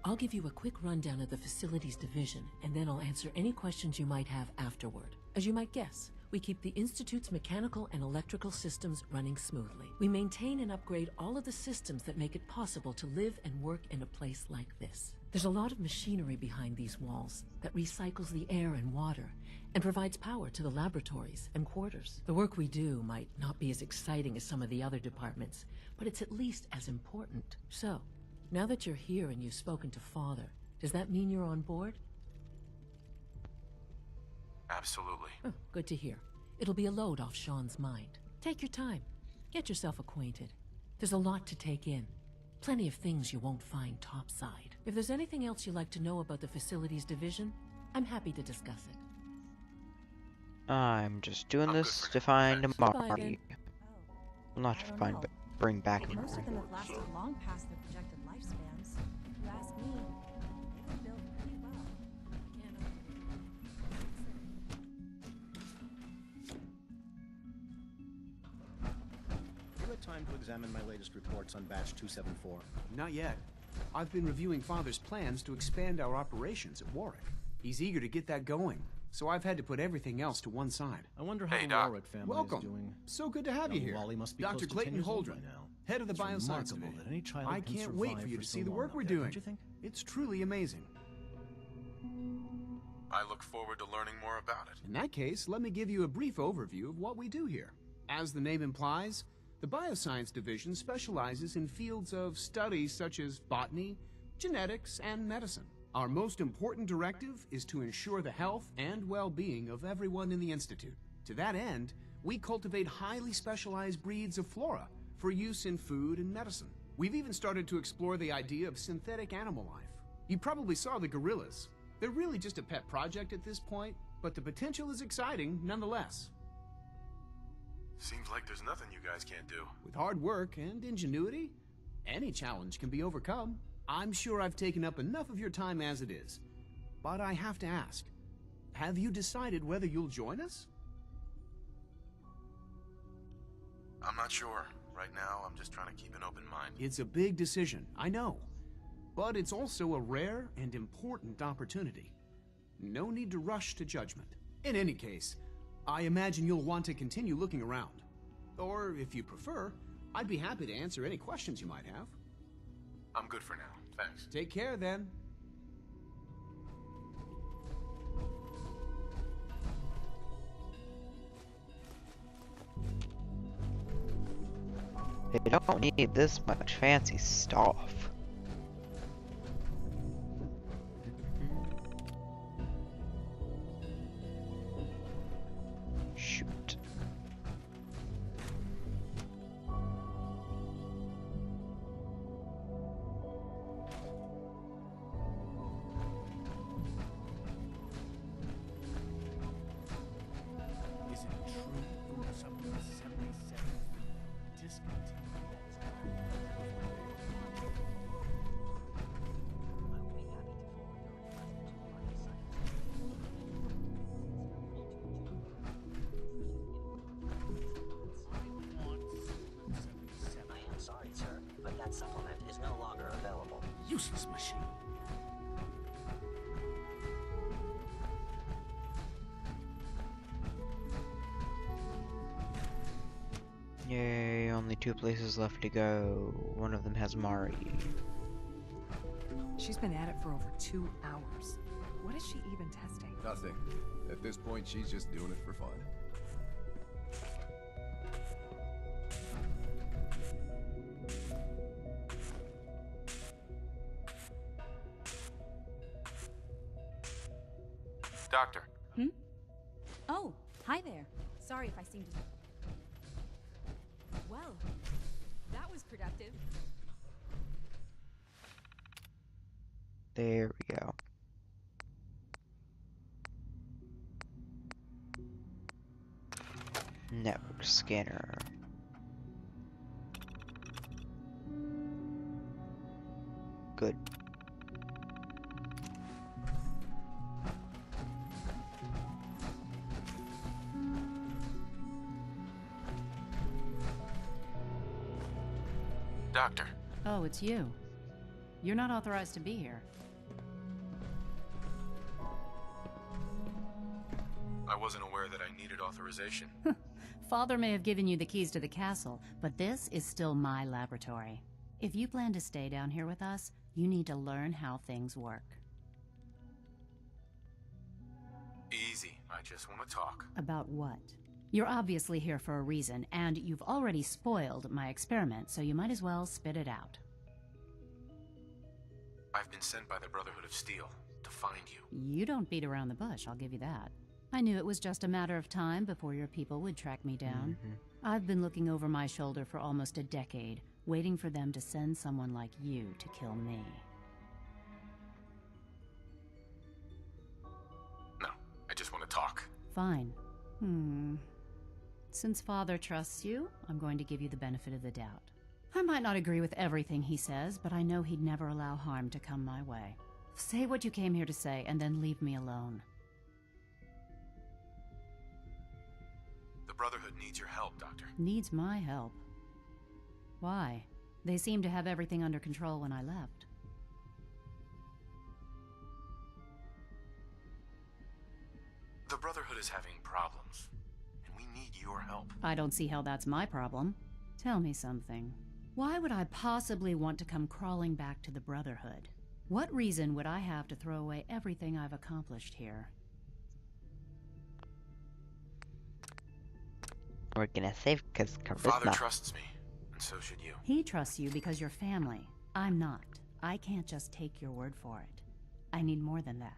I'll give you a quick rundown of the Facilities Division, and then I'll answer any questions you might have afterward. As you might guess, we keep the Institute's mechanical and electrical systems running smoothly. We maintain and upgrade all of the systems that make it possible to live and work in a place like this. There's a lot of machinery behind these walls that recycles the air and water and provides power to the laboratories and quarters. The work we do might not be as exciting as some of the other departments, but it's at least as important. So, now that you're here and you've spoken to Father, does that mean you're on board? Absolutely. Oh, good to hear. It'll be a load off Sean's mind. Take your time. Get yourself acquainted. There's a lot to take in. Plenty of things you won't find topside. If there's anything else you'd like to know about the Facilities Division, I'm happy to discuss it. I'm just doing this to find Marty. Well, not to find, know. but bring back Most Marty. of them have lasted long past their projected lifespans. If you ask me, they were built pretty well. You had time to examine my latest reports on Batch 274? Not yet. I've been reviewing Father's plans to expand our operations at Warwick. He's eager to get that going, so I've had to put everything else to one side. I wonder how the Warwick family Welcome. is doing. So good to have you Young here. Wally must be Dr. close to 10 Clayton years old Holdren, by now. head of the It's Bioscience remarkable Division. that any child I can can't wait survive for you for to so see the long work up we're there, doing. don't you think? It's truly amazing. I look forward to learning more about it. In that case, let me give you a brief overview of what we do here. As the name implies, the Bioscience Division specializes in fields of study such as botany, genetics, and medicine. Our most important directive is to ensure the health and well-being of everyone in the Institute. To that end, we cultivate highly specialized breeds of flora for use in food and medicine. We've even started to explore the idea of synthetic animal life. You probably saw the gorillas. They're really just a pet project at this point, but the potential is exciting nonetheless. Seems like there's nothing you guys can't do. With hard work and ingenuity, any challenge can be overcome. I'm sure I've taken up enough of your time as it is, but I have to ask, have you decided whether you'll join us? I'm not sure. Right now, I'm just trying to keep an open mind. It's a big decision, I know, but it's also a rare and important opportunity. No need to rush to judgment. In any case, I imagine you'll want to continue looking around. Or, if you prefer, I'd be happy to answer any questions you might have. I'm good for now. Thanks. Take care, then. They don't need this much fancy stuff. Shoot. Is it true food supply 77 discontinued? I am sorry, sir, but that supplement is no longer available. Useless machine. Yay, only 2 places left to go. One of them has Mari. She's been at it for over 2 hours. What is she even testing? Nothing. At this point, she's just doing it for fun. Doctor. Oh, hi there. Sorry if I seemed Well, that was productive. There we go. Network scanner. Good. Doctor. Oh, it's you. You're not authorized to be here. I wasn't aware that I needed authorization. Father may have given you the keys to the castle, but this is still my laboratory. If you plan to stay down here with us, you need to learn how things work. Easy. I just want to talk. About what? You're obviously here for a reason, and you've already spoiled my experiment, so you might as well spit it out. I've been sent by the Brotherhood of Steel to find you. You don't beat around the bush, I'll give you that. I knew it was just a matter of time before your people would track me down. I've been looking over my shoulder for almost a decade, waiting for them to send someone like you to kill me. No, I just want to talk. Fine. Since Father trusts you, I'm going to give you the benefit of the doubt. I might not agree with everything he says, but I know he'd never allow harm to come my way. Say what you came here to say, and then leave me alone. The Brotherhood needs your help, Doctor. Needs my help. Why? They seemed to have everything under control when I left. The Brotherhood is having problems, and we need your help. I don't see how that's my problem. Tell me something. Why would I possibly want to come crawling back to the Brotherhood? What reason would I have to throw away everything I've accomplished here? We're gonna save because Father trusts me, and so should you. He trusts you because you're family. I'm not. I can't just take your word for it. I need more than that.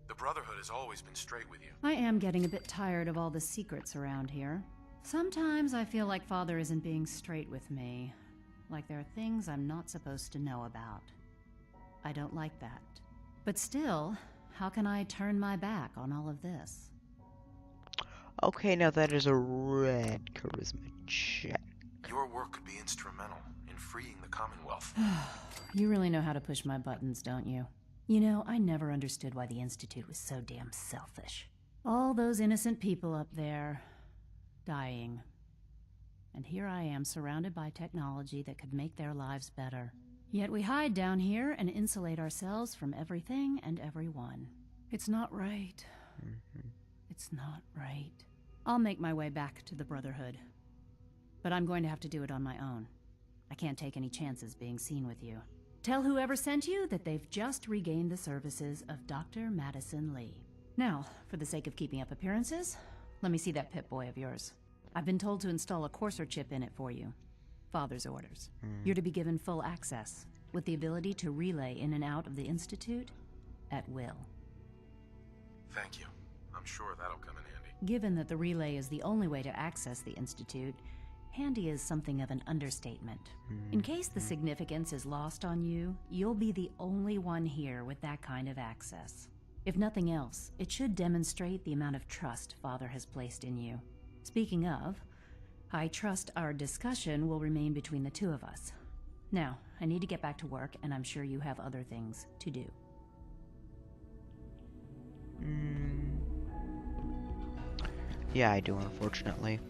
The Brotherhood has always been straight with you. I am getting a bit tired of all the secrets around here. Sometimes I feel like Father isn't being straight with me. Like there are things I'm not supposed to know about. I don't like that. But still, how can I turn my back on all of this? Okay, now that is a red charisma check. Your work could be instrumental in freeing the Commonwealth. You really know how to push my buttons, don't you? You know, I never understood why the Institute was so damn selfish. All those innocent people up there, dying. And here I am surrounded by technology that could make their lives better. Yet we hide down here and insulate ourselves from everything and everyone. It's not right. It's not right. I'll make my way back to the Brotherhood. But I'm going to have to do it on my own. I can't take any chances being seen with you. Tell whoever sent you that they've just regained the services of Dr. Madison Lee. Now, for the sake of keeping up appearances, let me see that Pip-Boy of yours. I've been told to install a courser chip in it for you. Father's orders. You're to be given full access, with the ability to relay in and out of the Institute at will. Thank you. I'm sure that'll come in handy. Given that the relay is the only way to access the Institute, handy is something of an understatement. In case the significance is lost on you, you'll be the only one here with that kind of access. If nothing else, it should demonstrate the amount of trust Father has placed in you. Speaking of, I trust our discussion will remain between the two of us. Now, I need to get back to work, and I'm sure you have other things to do. Yeah, I do, unfortunately.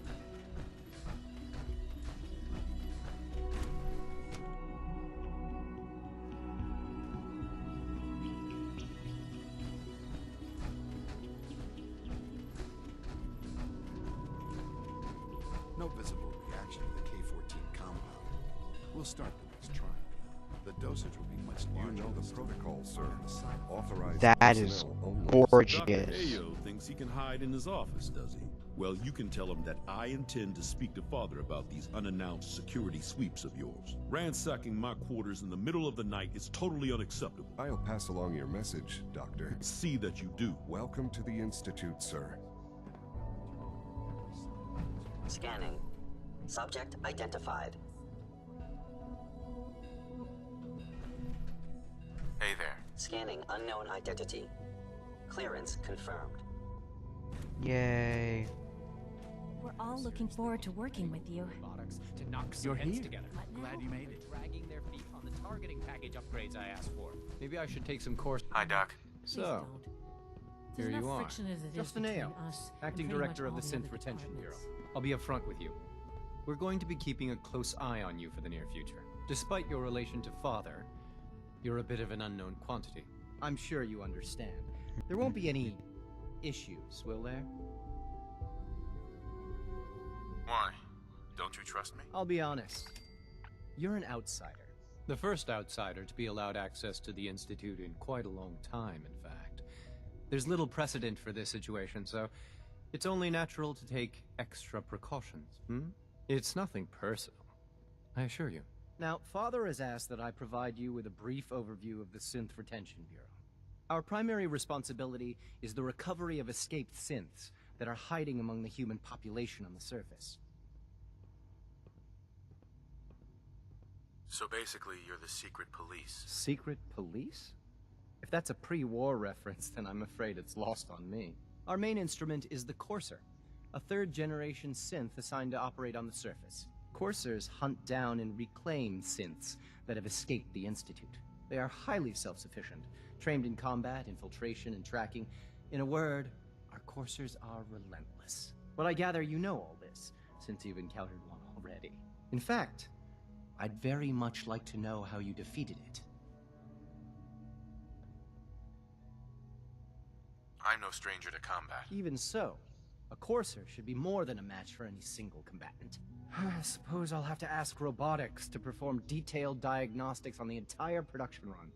No visible reaction to the K-14 compound. We'll start the next trial. The dosage will be much larger. You know the protocol, sir. Authorized That is gorgeous. Dr. Ayo thinks he can hide in his office, does he? Well, you can tell him that I intend to speak to Father about these unannounced security sweeps of yours. Ransacking my quarters in the middle of the night is totally unacceptable. I'll pass along your message, Doctor. See that you do. Welcome to the Institute, sir. Scanning. Subject identified. Hey there. Scanning unknown identity. Clearance confirmed. Yay. We're all looking forward to working with you. To knock some heads together. Glad you made it. Dragging their feet on the targeting package upgrades I asked for. Maybe I should take some course. Hi, Doc. So, here you are. Justin Ayo, acting director of the Synth Retention Bureau. I'll be upfront with you. We're going to be keeping a close eye on you for the near future. Despite your relation to Father, you're a bit of an unknown quantity. I'm sure you understand. There won't be any issues, will there? Why? Don't you trust me? I'll be honest. You're an outsider. The first outsider to be allowed access to the Institute in quite a long time, in fact. There's little precedent for this situation, so it's only natural to take extra precautions, It's nothing personal, I assure you. Now, Father has asked that I provide you with a brief overview of the Synth Retention Bureau. Our primary responsibility is the recovery of escaped synths that are hiding among the human population on the surface. So basically, you're the secret police. Secret police? If that's a pre-war reference, then I'm afraid it's lost on me. Our main instrument is the Courser, a third-generation synth assigned to operate on the surface. Coursers hunt down and reclaim synths that have escaped the Institute. They are highly self-sufficient, trained in combat, infiltration, and tracking. In a word, our Coursers are relentless. But I gather you know all this, since you've encountered one already. In fact, I'd very much like to know how you defeated it. I'm no stranger to combat. Even so, a Courser should be more than a match for any single combatant. I suppose I'll have to ask robotics to perform detailed diagnostics on the entire production run.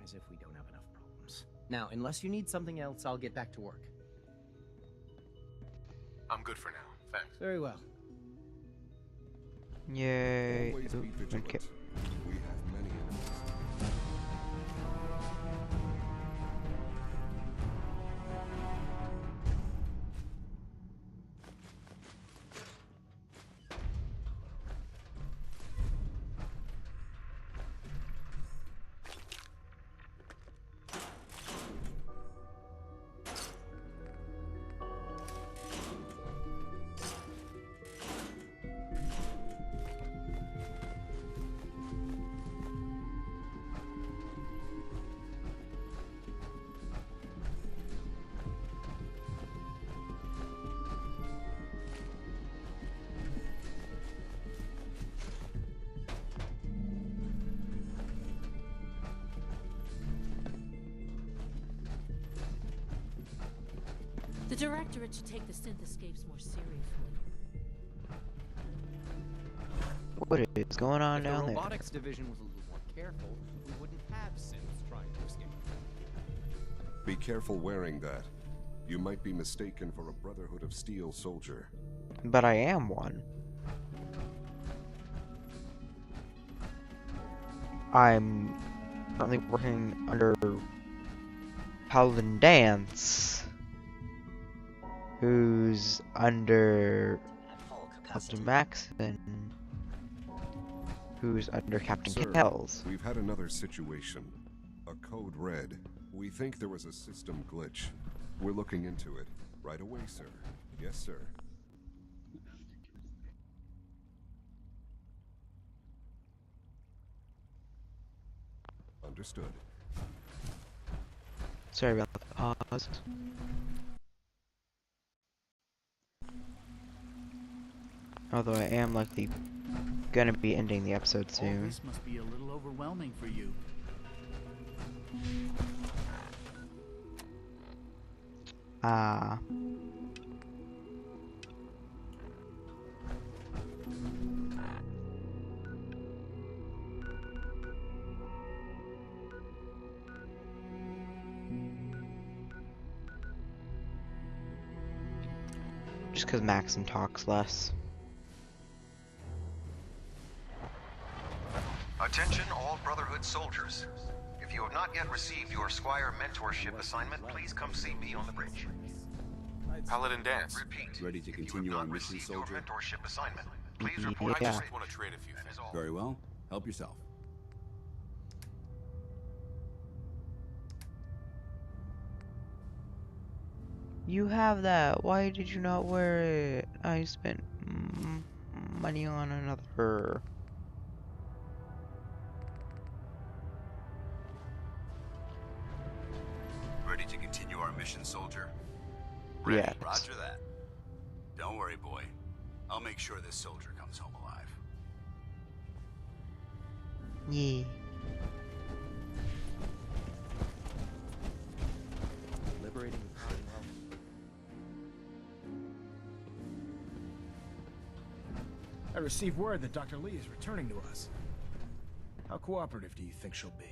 As if we don't have enough problems. Now, unless you need something else, I'll get back to work. I'm good for now, thanks. Very well. Yay. Always be Ooh, vigilant. okay. We have many enemies. The Directorate should take the synth escapes more seriously. What is going on If the down there? robotics division was a little more careful, we wouldn't have synths trying to escape. Be careful wearing that. You might be mistaken for a Brotherhood of Steel soldier. But I am one. I'm currently working under Paladin Dance, who's under Captain Maxon, who's under Captain Sir, Kells. we've had another situation. A code red. We think there was a system glitch. We're looking into it. Right away, sir. Yes, sir. Understood. Sorry about the pause. Although I am likely gonna be ending the episode All soon. this must be a little overwhelming for you. Ah. Just because Maxim talks less. Attention all Brotherhood soldiers. If you have not yet received your Squire mentorship assignment, please come see me on the bridge. Paladin Dance. Repeat. Ready to continue our mission, soldier? Your mentorship assignment. Please report. I just want to trade a few things. Very well. Help yourself. You have that. Why did you not wear it? I spent money on another. Ready to continue our mission, soldier? Ready. Yes. Roger that. Don't worry, boy. I'll make sure this soldier comes home alive. Yeah. Liberating the Commonwealth. I received word that Dr. Lee is returning to us. How cooperative do you think she'll be?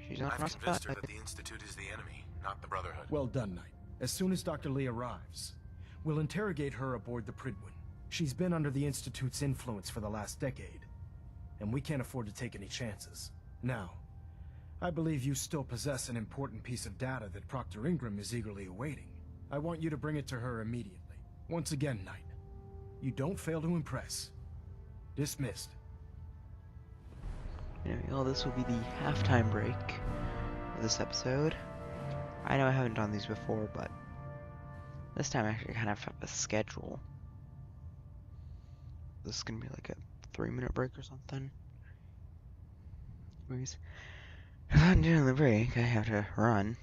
She's on I've our convinced her side. that the Institute is the enemy, not the Brotherhood. Well done, Knight. As soon as Dr. Lee arrives, we'll interrogate her aboard the Prydwen. She's been under the Institute's influence for the last decade, and we can't afford to take any chances. Now, I believe you still possess an important piece of data that Proctor Ingram is eagerly awaiting. I want you to bring it to her immediately. Once again, Knight, you don't fail to impress. Dismissed. Anyway, well, this will be the halftime break of this episode. I know I haven't done these before, but this time I actually kind of have a schedule. This is gonna be like a 3-minute break or something. Anyways, if I'm doing the break, I have to run.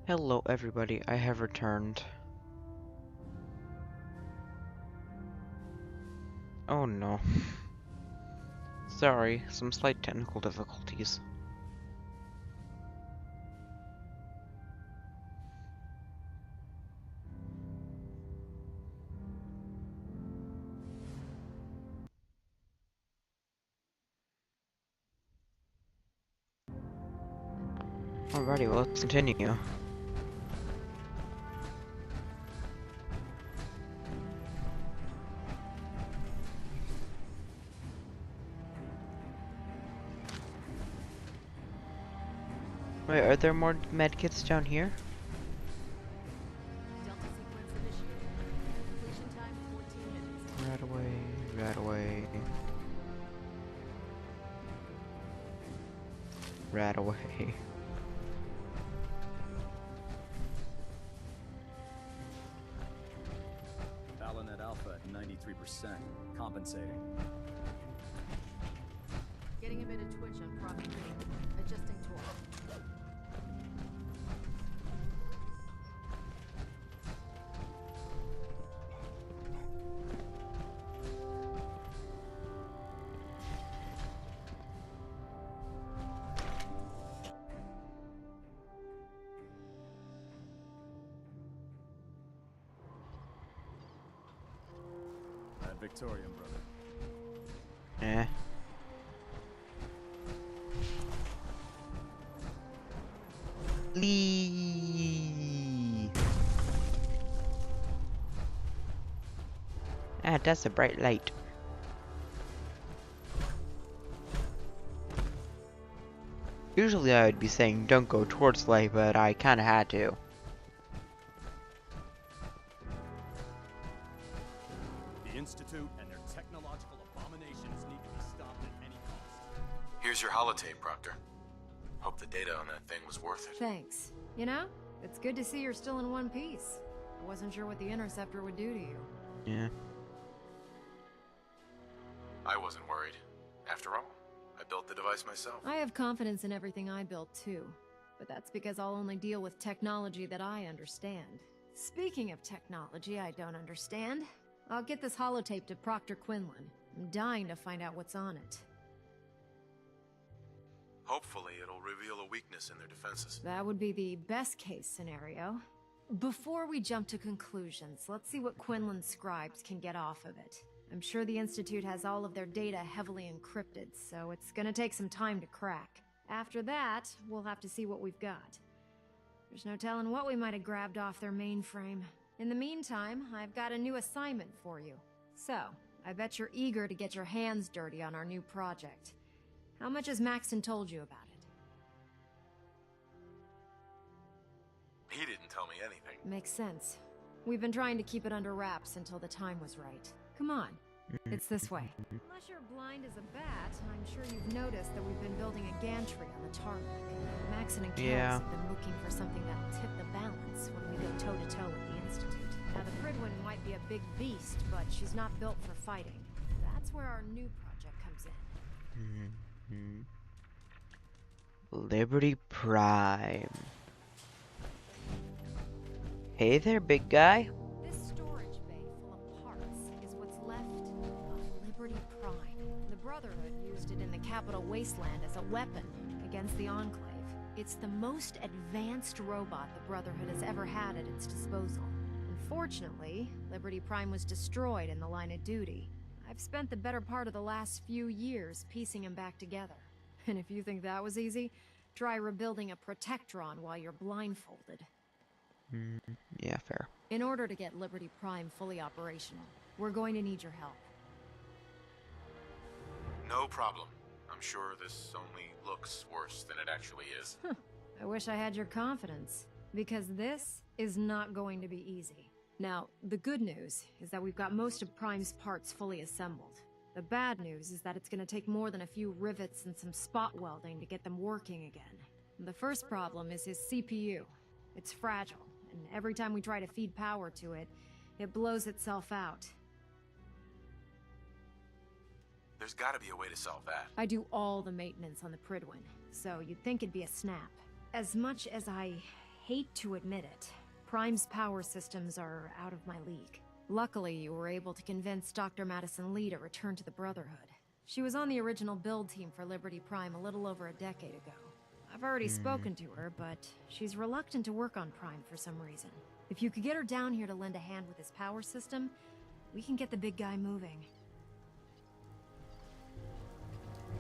Hello everybody, I have returned. Oh no. Sorry, some slight technical difficulties. Alrighty, well, let's continue. Wait, are there more medkits down here? Right away, right away. Right away. Balonet Alpha at 93%. Compensating. Getting a bit of twitch on Prop 3. Adjusting torque. Victorian, brother. Eh. Lee. Ah, that's a bright light. Usually I would be saying don't go towards light, but I kinda had to. The Institute and their technological abominations need to be stopped at any cost. Here's your holotape, Proctor. Hope the data on that thing was worth it. Thanks. You know, it's good to see you're still in one piece. I wasn't sure what the Interceptor would do to you. Yeah. I wasn't worried. After all, I built the device myself. I have confidence in everything I built too, but that's because I'll only deal with technology that I understand. Speaking of technology I don't understand, I'll get this holotape to Proctor Quinlan. I'm dying to find out what's on it. Hopefully it'll reveal a weakness in their defenses. That would be the best case scenario. Before we jump to conclusions, let's see what Quinlan's scribes can get off of it. I'm sure the Institute has all of their data heavily encrypted, so it's gonna take some time to crack. After that, we'll have to see what we've got. There's no telling what we might have grabbed off their mainframe. In the meantime, I've got a new assignment for you. So, I bet you're eager to get your hands dirty on our new project. How much has Maxon told you about it? He didn't tell me anything. Makes sense. We've been trying to keep it under wraps until the time was right. Come on, it's this way. Unless you're blind as a bat, I'm sure you've noticed that we've been building a gantry on the tarmac. Maxon and Kells have been looking for something that'll tip the balance when we go toe-to-toe with the Institute. Now, the Prydwen might be a big beast, but she's not built for fighting. That's where our new project comes in. Liberty Prime. Hey there, big guy. This storage bay full of parts is what's left of Liberty Prime. The Brotherhood used it in the Capital Wasteland as a weapon against the Enclave. It's the most advanced robot the Brotherhood has ever had at its disposal. Unfortunately, Liberty Prime was destroyed in the line of duty. I've spent the better part of the last few years piecing him back together. And if you think that was easy, try rebuilding a Protectron while you're blindfolded. Yeah, fair. In order to get Liberty Prime fully operational, we're going to need your help. No problem. I'm sure this only looks worse than it actually is. I wish I had your confidence, because this is not going to be easy. Now, the good news is that we've got most of Prime's parts fully assembled. The bad news is that it's going to take more than a few rivets and some spot welding to get them working again. The first problem is his CPU. It's fragile, and every time we try to feed power to it, it blows itself out. There's gotta be a way to solve that. I do all the maintenance on the Prydwen, so you'd think it'd be a snap. As much as I hate to admit it, Prime's power systems are out of my league. Luckily, you were able to convince Dr. Madison Lee to return to the Brotherhood. She was on the original build team for Liberty Prime a little over a decade ago. I've already spoken to her, but she's reluctant to work on Prime for some reason. If you could get her down here to lend a hand with his power system, we can get the big guy moving.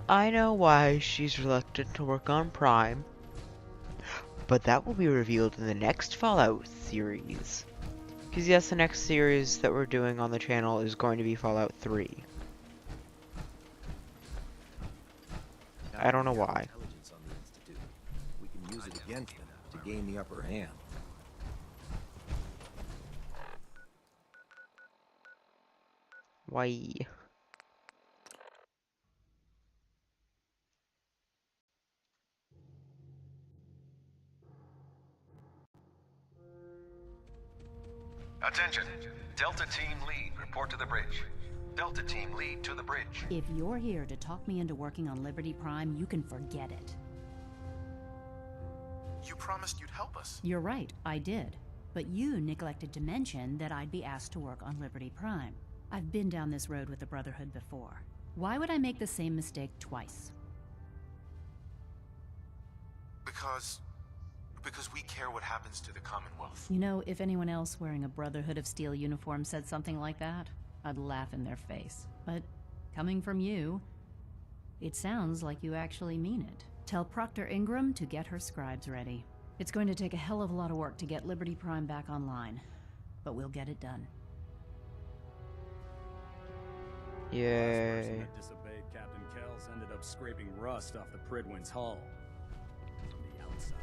I know why she's reluctant to work on Prime, but that will be revealed in the next Fallout series. Because yes, the next series that we're doing on the channel is going to be Fallout 3. I don't know why. Intelligence on the Institute. We can use it against them to gain the upper hand. Why? Attention. Delta Team Lead, report to the bridge. Delta Team Lead to the bridge. If you're here to talk me into working on Liberty Prime, you can forget it. You promised you'd help us. You're right, I did. But you neglected to mention that I'd be asked to work on Liberty Prime. I've been down this road with the Brotherhood before. Why would I make the same mistake twice? Because we care what happens to the Commonwealth. You know, if anyone else wearing a Brotherhood of Steel uniform said something like that, I'd laugh in their face. But coming from you, it sounds like you actually mean it. Tell Proctor Ingram to get her scribes ready. It's going to take a hell of a lot of work to get Liberty Prime back online, but we'll get it done. Yay. The person that disobeyed Captain Kells ended up scraping rust off the Pridwin's hull. From the outside.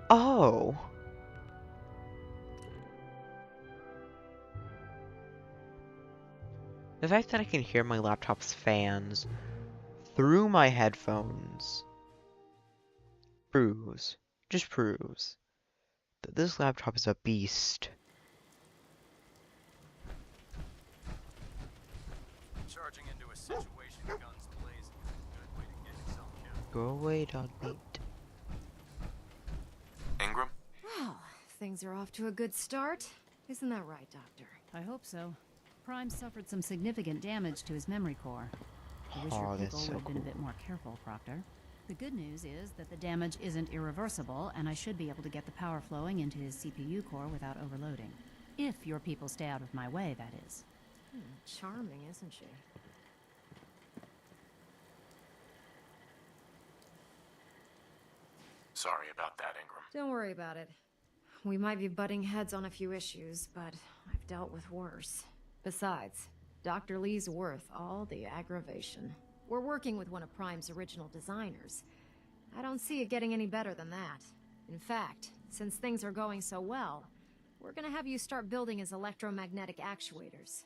Oh. The fact that I can hear my laptop's fans through my headphones just proves that this laptop is a beast. Charging into a situation, guns blazing. Good way to get yourself killed. Go away, dog meat. Ingram? Well, things are off to a good start. Isn't that right, Doctor? I hope so. Prime suffered some significant damage to his memory core. I wish your people would have been a bit more careful, Proctor. The good news is that the damage isn't irreversible, and I should be able to get the power flowing into his CPU core without overloading. If your people stay out of my way, that is. Charming, isn't she? Sorry about that, Ingram. Don't worry about it. We might be butting heads on a few issues, but I've dealt with worse. Besides, Dr. Lee's worth all the aggravation. We're working with one of Prime's original designers. I don't see it getting any better than that. In fact, since things are going so well, we're gonna have you start building his electromagnetic actuators.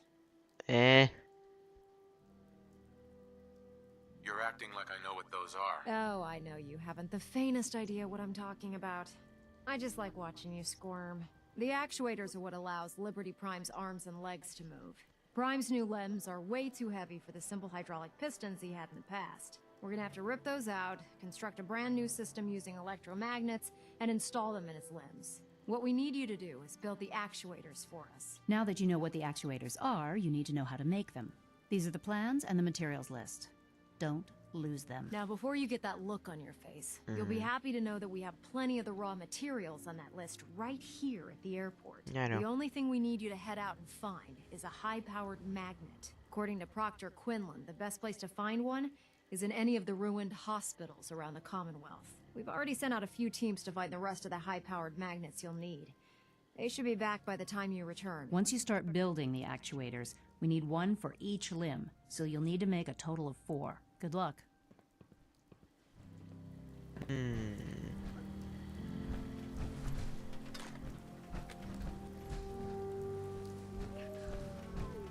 You're acting like I know what those are. Oh, I know you haven't the faintest idea what I'm talking about. I just like watching you squirm. The actuators are what allows Liberty Prime's arms and legs to move. Prime's new limbs are way too heavy for the simple hydraulic pistons he had in the past. We're gonna have to rip those out, construct a brand new system using electromagnets, and install them in his limbs. What we need you to do is build the actuators for us. Now that you know what the actuators are, you need to know how to make them. These are the plans and the materials list. Don't lose them. Now, before you get that look on your face, you'll be happy to know that we have plenty of the raw materials on that list right here at the airport. I know. The only thing we need you to head out and find is a high-powered magnet. According to Proctor Quinlan, the best place to find one is in any of the ruined hospitals around the Commonwealth. We've already sent out a few teams to find the rest of the high-powered magnets you'll need. They should be back by the time you return. Once you start building the actuators, we need one for each limb, so you'll need to make a total of 4. Good luck.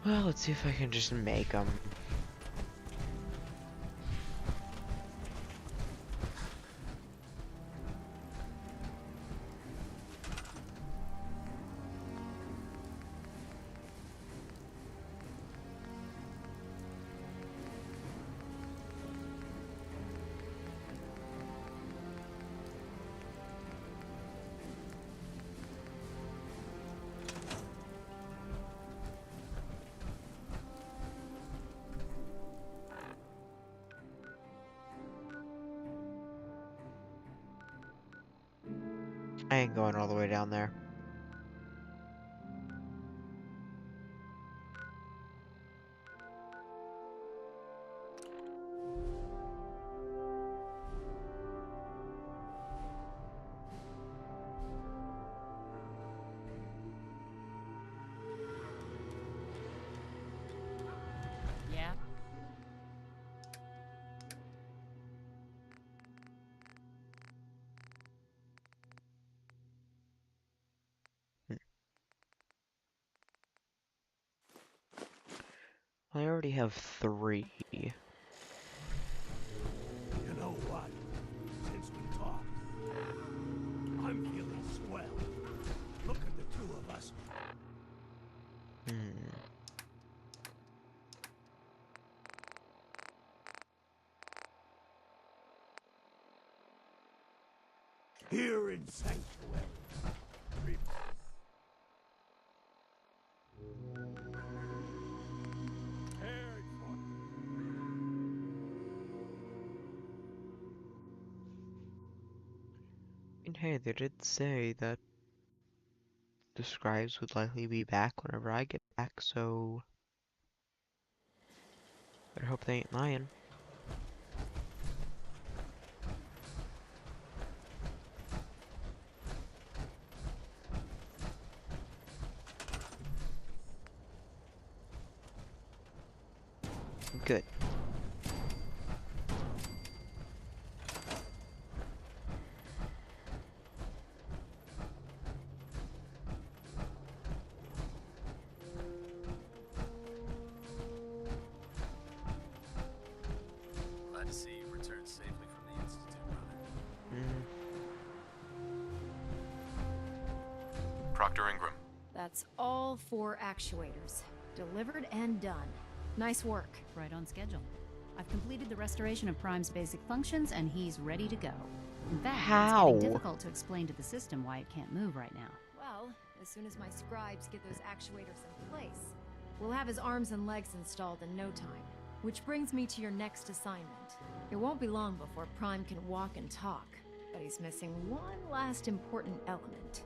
Well, let's see if I can just make them. I ain't going all the way down there. Yeah. I already have 3. You know what? Since we talked, I'm feeling swell. Look at the two of us. Here in Sanctuary. And hey, they did say that the scribes would likely be back whenever I get back, so I hope they ain't lying. Good. Glad to see you returned safely from the Institute, brother. Proctor Ingram. That's all 4 actuators. Delivered and done. Nice work. Right on schedule. I've completed the restoration of Prime's basic functions, and he's ready to go. In fact, How? it's getting difficult to explain to the system why it can't move right now. Well, as soon as my scribes get those actuators in place, we'll have his arms and legs installed in no time. Which brings me to your next assignment. It won't be long before Prime can walk and talk, but he's missing one last important element.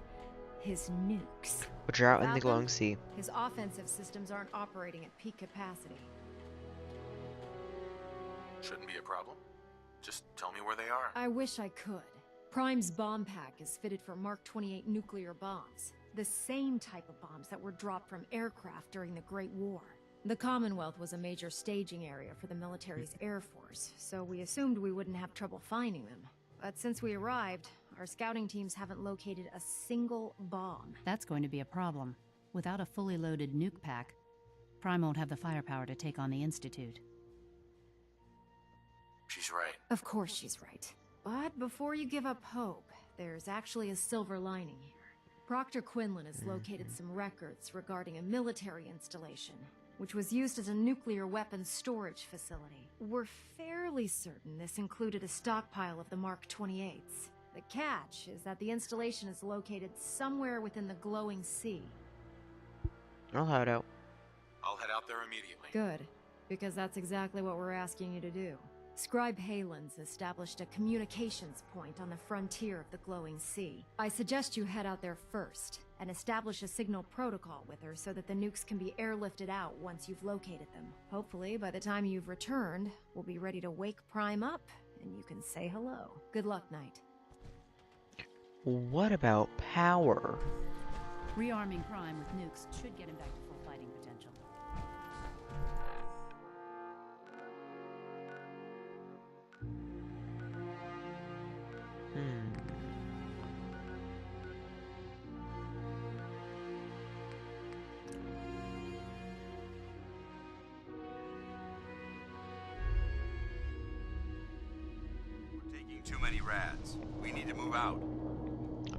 His nukes. Which are out in Without the glowing them, sea. His offensive systems aren't operating at peak capacity. Shouldn't be a problem. Just tell me where they are. I wish I could. Prime's bomb pack is fitted for Mark 28 nuclear bombs. The same type of bombs that were dropped from aircraft during the Great War. The Commonwealth was a major staging area for the military's air force, so we assumed we wouldn't have trouble finding them. But since we arrived, our scouting teams haven't located a single bomb. That's going to be a problem. Without a fully loaded nuke pack, Prime won't have the firepower to take on the Institute. She's right. Of course she's right. But before you give up hope, there's actually a silver lining here. Proctor Quinlan has located some records regarding a military installation, which was used as a nuclear weapons storage facility. We're fairly certain this included a stockpile of the Mark 28s. The catch is that the installation is located somewhere within the glowing sea. I'll head out. I'll head out there immediately. Good, because that's exactly what we're asking you to do. Scribe Halen's established a communications point on the frontier of the glowing sea. I suggest you head out there first, and establish a signal protocol with her so that the nukes can be airlifted out once you've located them. Hopefully, by the time you've returned, we'll be ready to wake Prime up, and you can say hello. Good luck, Knight. What about power? Rearming Prime with nukes should get him back to full fighting potential. We're taking too many rads. We need to move out.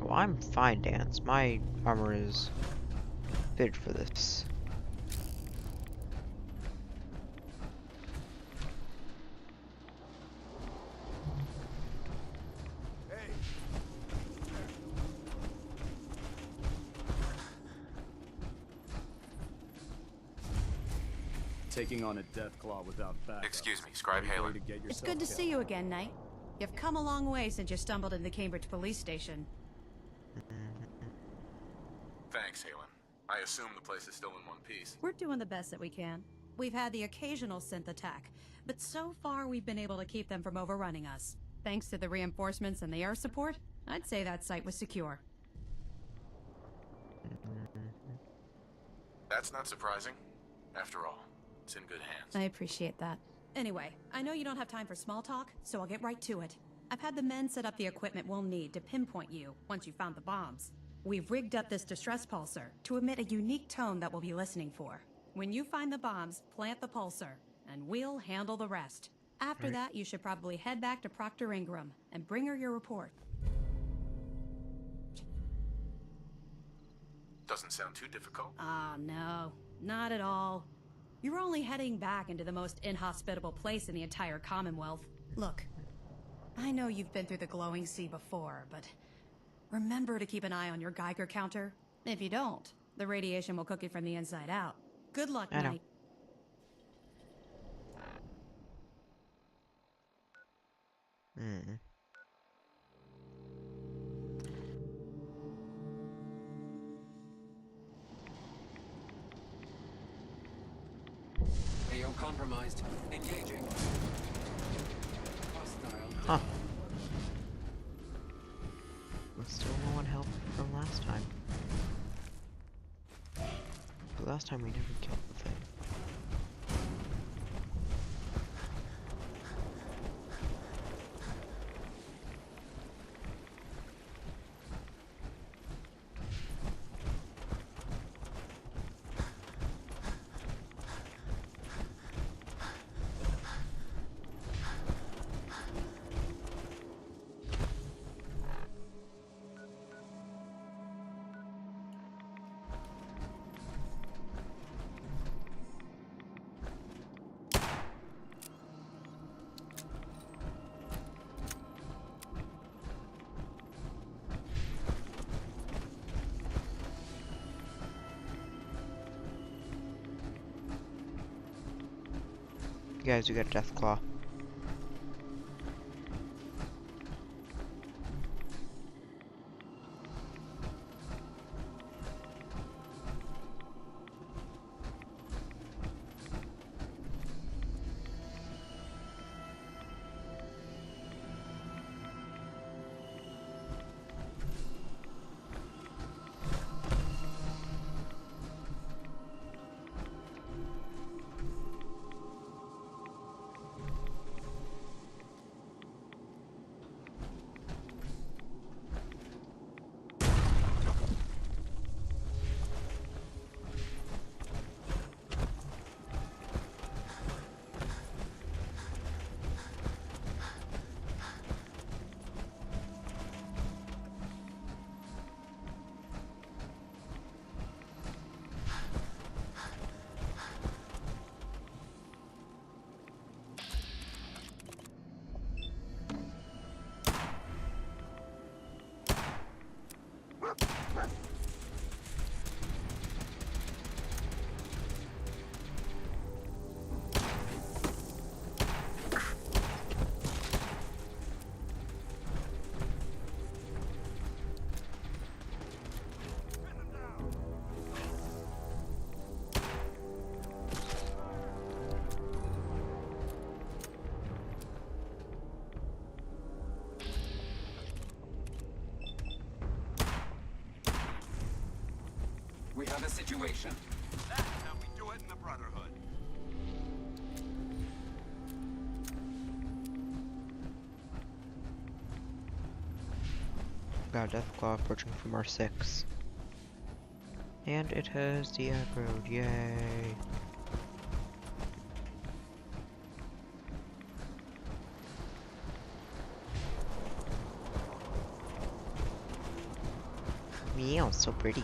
Oh, I'm fine, Dance. My armor is fitted for this. Taking on a Deathclaw without backup. Excuse me, Scribe Halen. It's good to see you again, Knight. You've come a long way since you stumbled into the Cambridge police station. Thanks, Halen. I assume the place is still in one piece. We're doing the best that we can. We've had the occasional synth attack, but so far we've been able to keep them from overrunning us. Thanks to the reinforcements and the air support, I'd say that site was secure. That's not surprising. After all, it's in good hands. I appreciate that. Anyway, I know you don't have time for small talk, so I'll get right to it. I've had the men set up the equipment we'll need to pinpoint you once you've found the bombs. We've rigged up this distress pulsar to emit a unique tone that we'll be listening for. When you find the bombs, plant the pulsar, and we'll handle the rest. After that, you should probably head back to Proctor Ingram and bring her your report. Doesn't sound too difficult. Ah, no. Not at all. You're only heading back into the most inhospitable place in the entire Commonwealth. Look, I know you've been through the glowing sea before, but remember to keep an eye on your Geiger counter. If you don't, the radiation will cook you from the inside out. Good luck, Knight. AO compromised. Engaging. Hostile. Huh. But still no one helped from last time. But last time we never killed the thing. Guys, you got Deathclaw. We have a situation. That's how we do it in the Brotherhood. Got Deathclaw approaching from R6. And it has the aggro, yay! Meow, so pretty.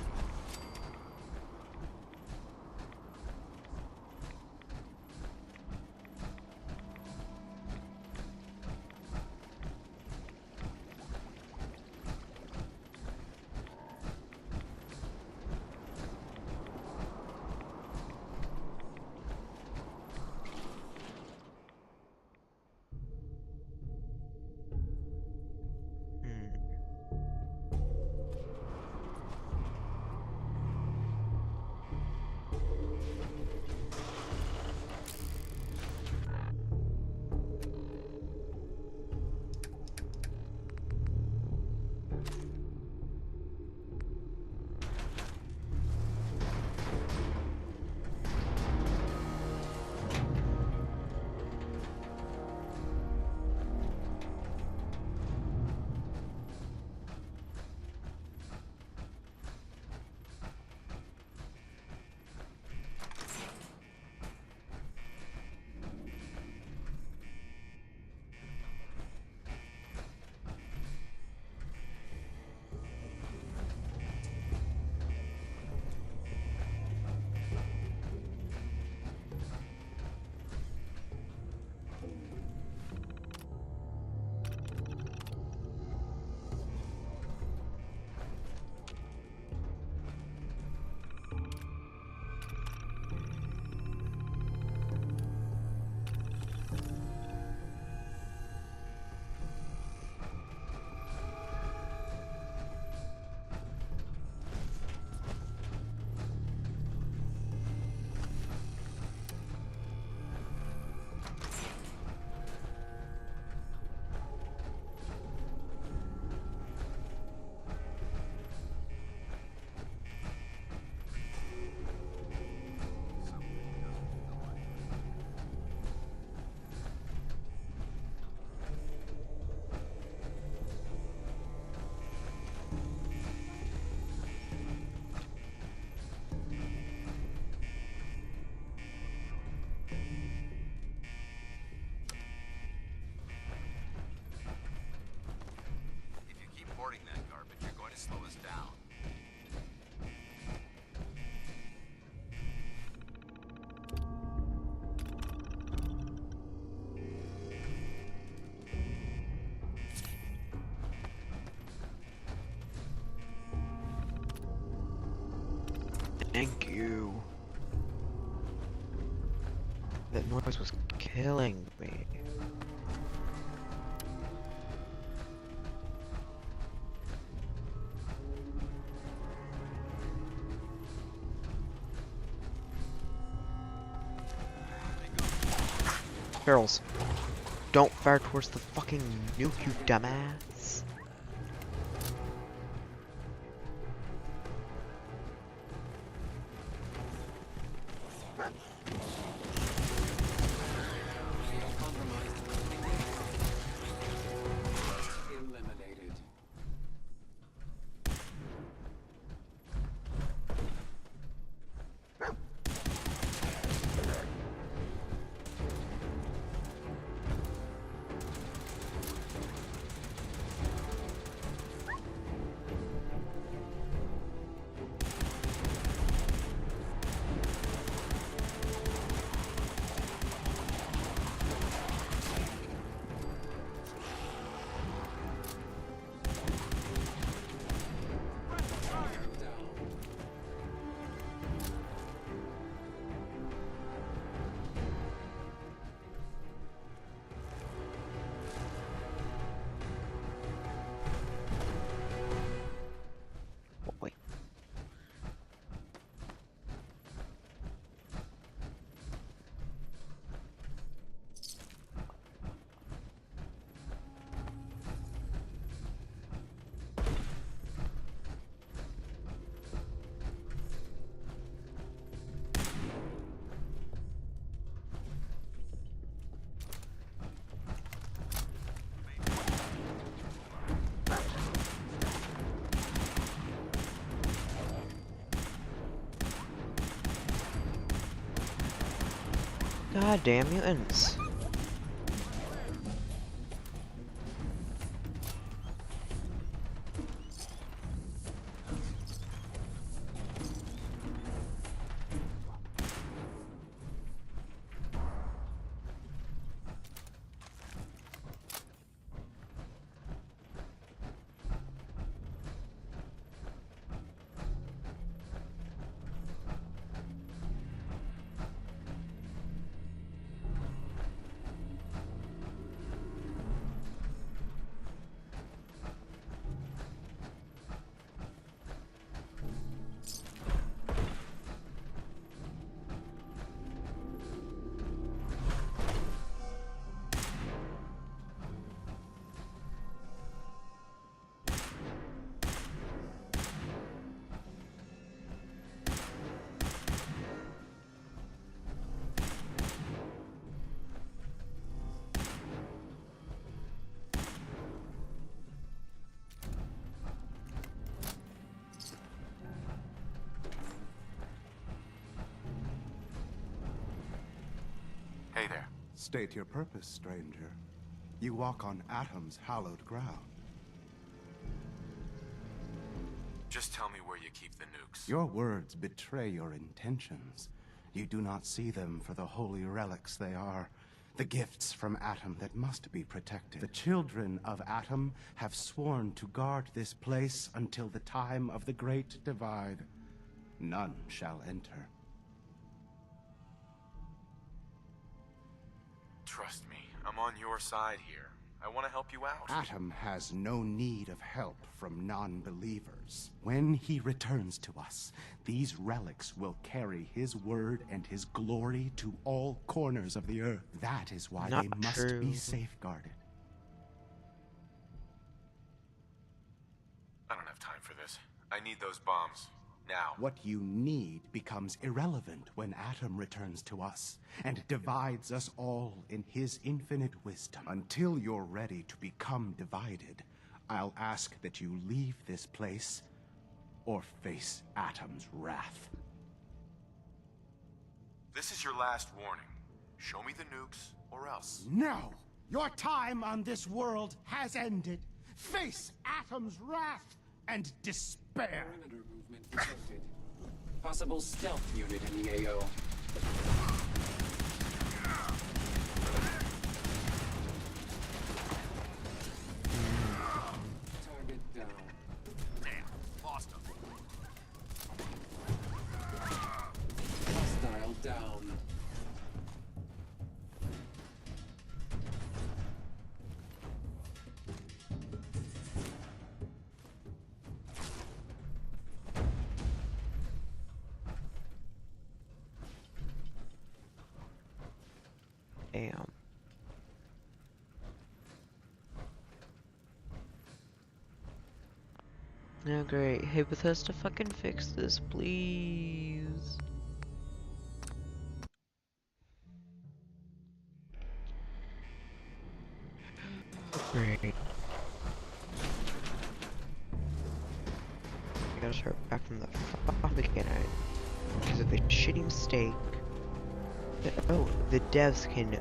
you. That noise was killing me. Barrels. Don't fire towards the fucking nuke, you dumbass. Eliminated. Wait. God damn mutants. Hey there. State your purpose, stranger. You walk on Atom's hallowed ground. Just tell me where you keep the nukes. Your words betray your intentions. You do not see them for the holy relics they are. The gifts from Atom that must be protected. The children of Atom have sworn to guard this place until the time of the Great Divide. None shall enter. Trust me, I'm on your side here. I want to help you out. Atom has no need of help from non-believers. When he returns to us, these relics will carry his word and his glory to all corners of the earth. That is why Not they must true. be safeguarded. I don't have time for this. I need those bombs. Now. What you need becomes irrelevant when Atom returns to us and divides us all in his infinite wisdom. Until you're ready to become divided, I'll ask that you leave this place or face Atom's wrath. This is your last warning. Show me the nukes, or else. No! Your time on this world has ended. Face Atom's wrath and despair. Perimeter movement detected. Possible stealth unit in the AO. Target down. Damn, lost him. Damn. Oh great. Hey Bethesda, fucking fix this, please. Great. I gotta start back from the top again because of the shitty mistake. Oh, the devs can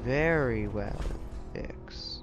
very well fix.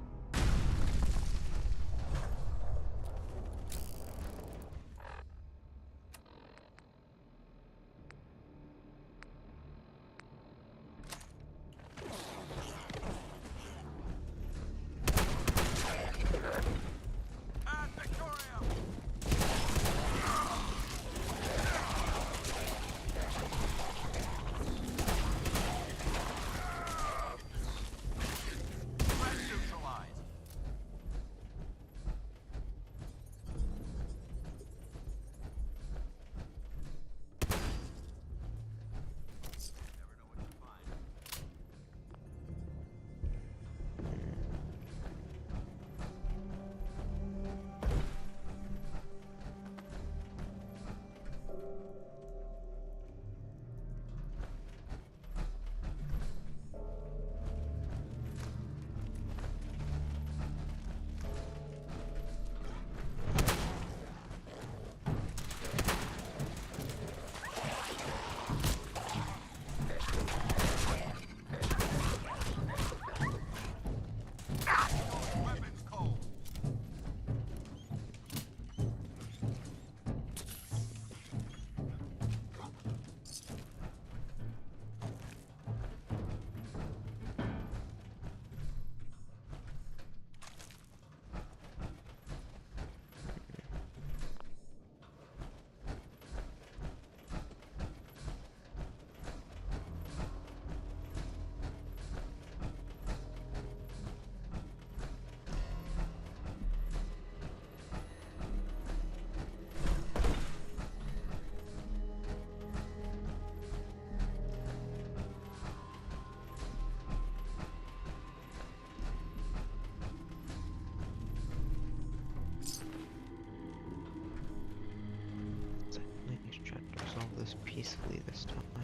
This peacefully this time.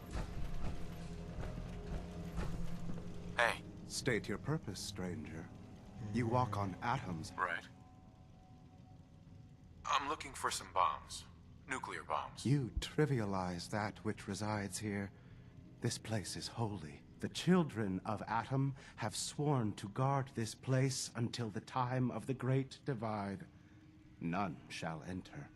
Hey. State your purpose, stranger. You walk on atoms. Right. I'm looking for some bombs. Nuclear bombs. You trivialize that which resides here. This place is holy. The children of Atom have sworn to guard this place until the time of the Great Divide. None shall enter.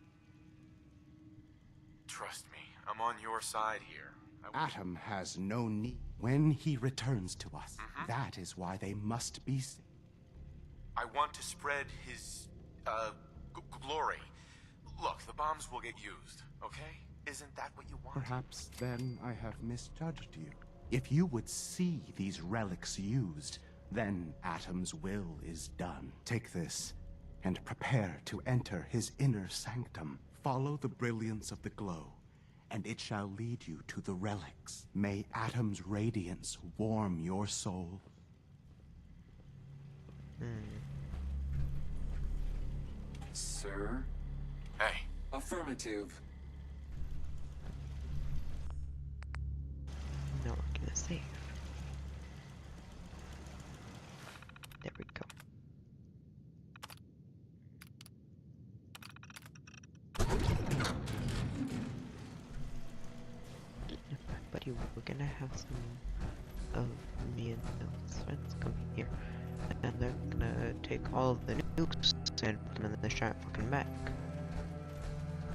Trust me. I'm on your side here. Atom has no need. When he returns to us, that is why they must be saved. I want to spread his, glory. Look, the bombs will get used, okay? Isn't that what you want? Perhaps then I have misjudged you. If you would see these relics used, then Atom's will is done. Take this, and prepare to enter his inner sanctum. Follow the brilliance of the glow, and it shall lead you to the relics. May Atom's radiance warm your soul. Sir? Hey. Affirmative. Now we're gonna save. There we go. Buddy, we're gonna have some of me and Bill's friends come here, and they're gonna take all of the nukes and put them in this giant fucking mech.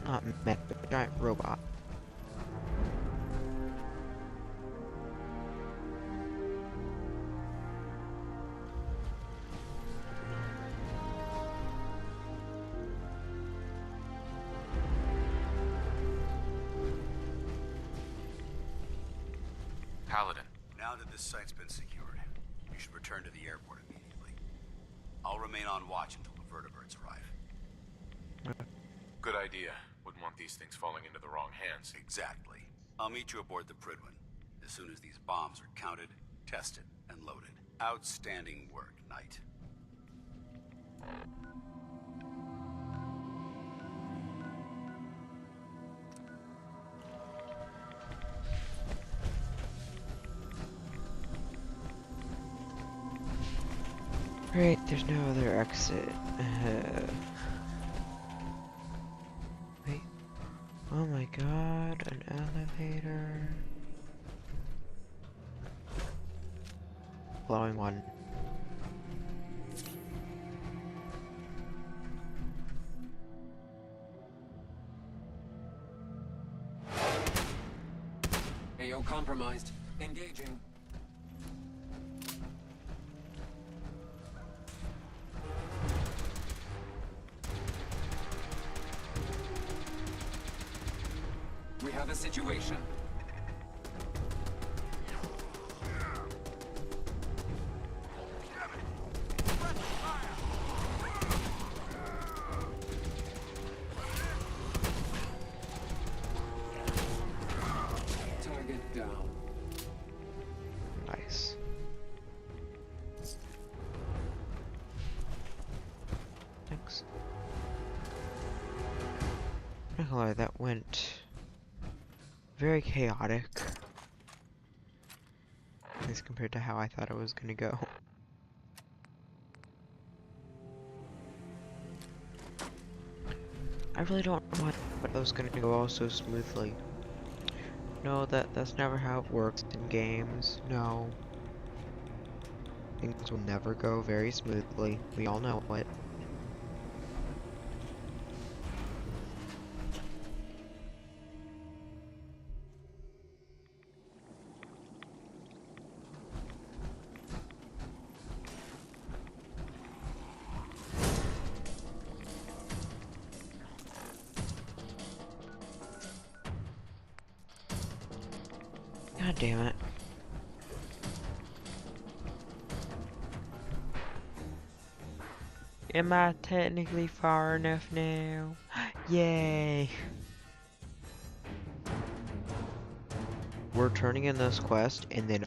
Not mech, but giant robot. Paladin. Now that this site's been secured, you should return to the airport immediately. I'll remain on watch until the vertibirds arrive. Good idea. Wouldn't want these things falling into the wrong hands. Exactly. I'll meet you aboard the Prydwen as soon as these bombs are counted, tested, and loaded. Outstanding work, Knight. Great, there's no other exit. Wait. Oh my god, an elevator. Glowing one. AO compromised. Engaging. We have a situation. Target down. Nice. Thanks. I'm not gonna lie, that went very chaotic as compared to how I thought it was gonna go. I really don't know why it was gonna go all so smoothly. No, that's never how it works in games. No. Things will never go very smoothly. We all know it. God damn it. Am I technically far enough now? Yay! We're turning in this quest and then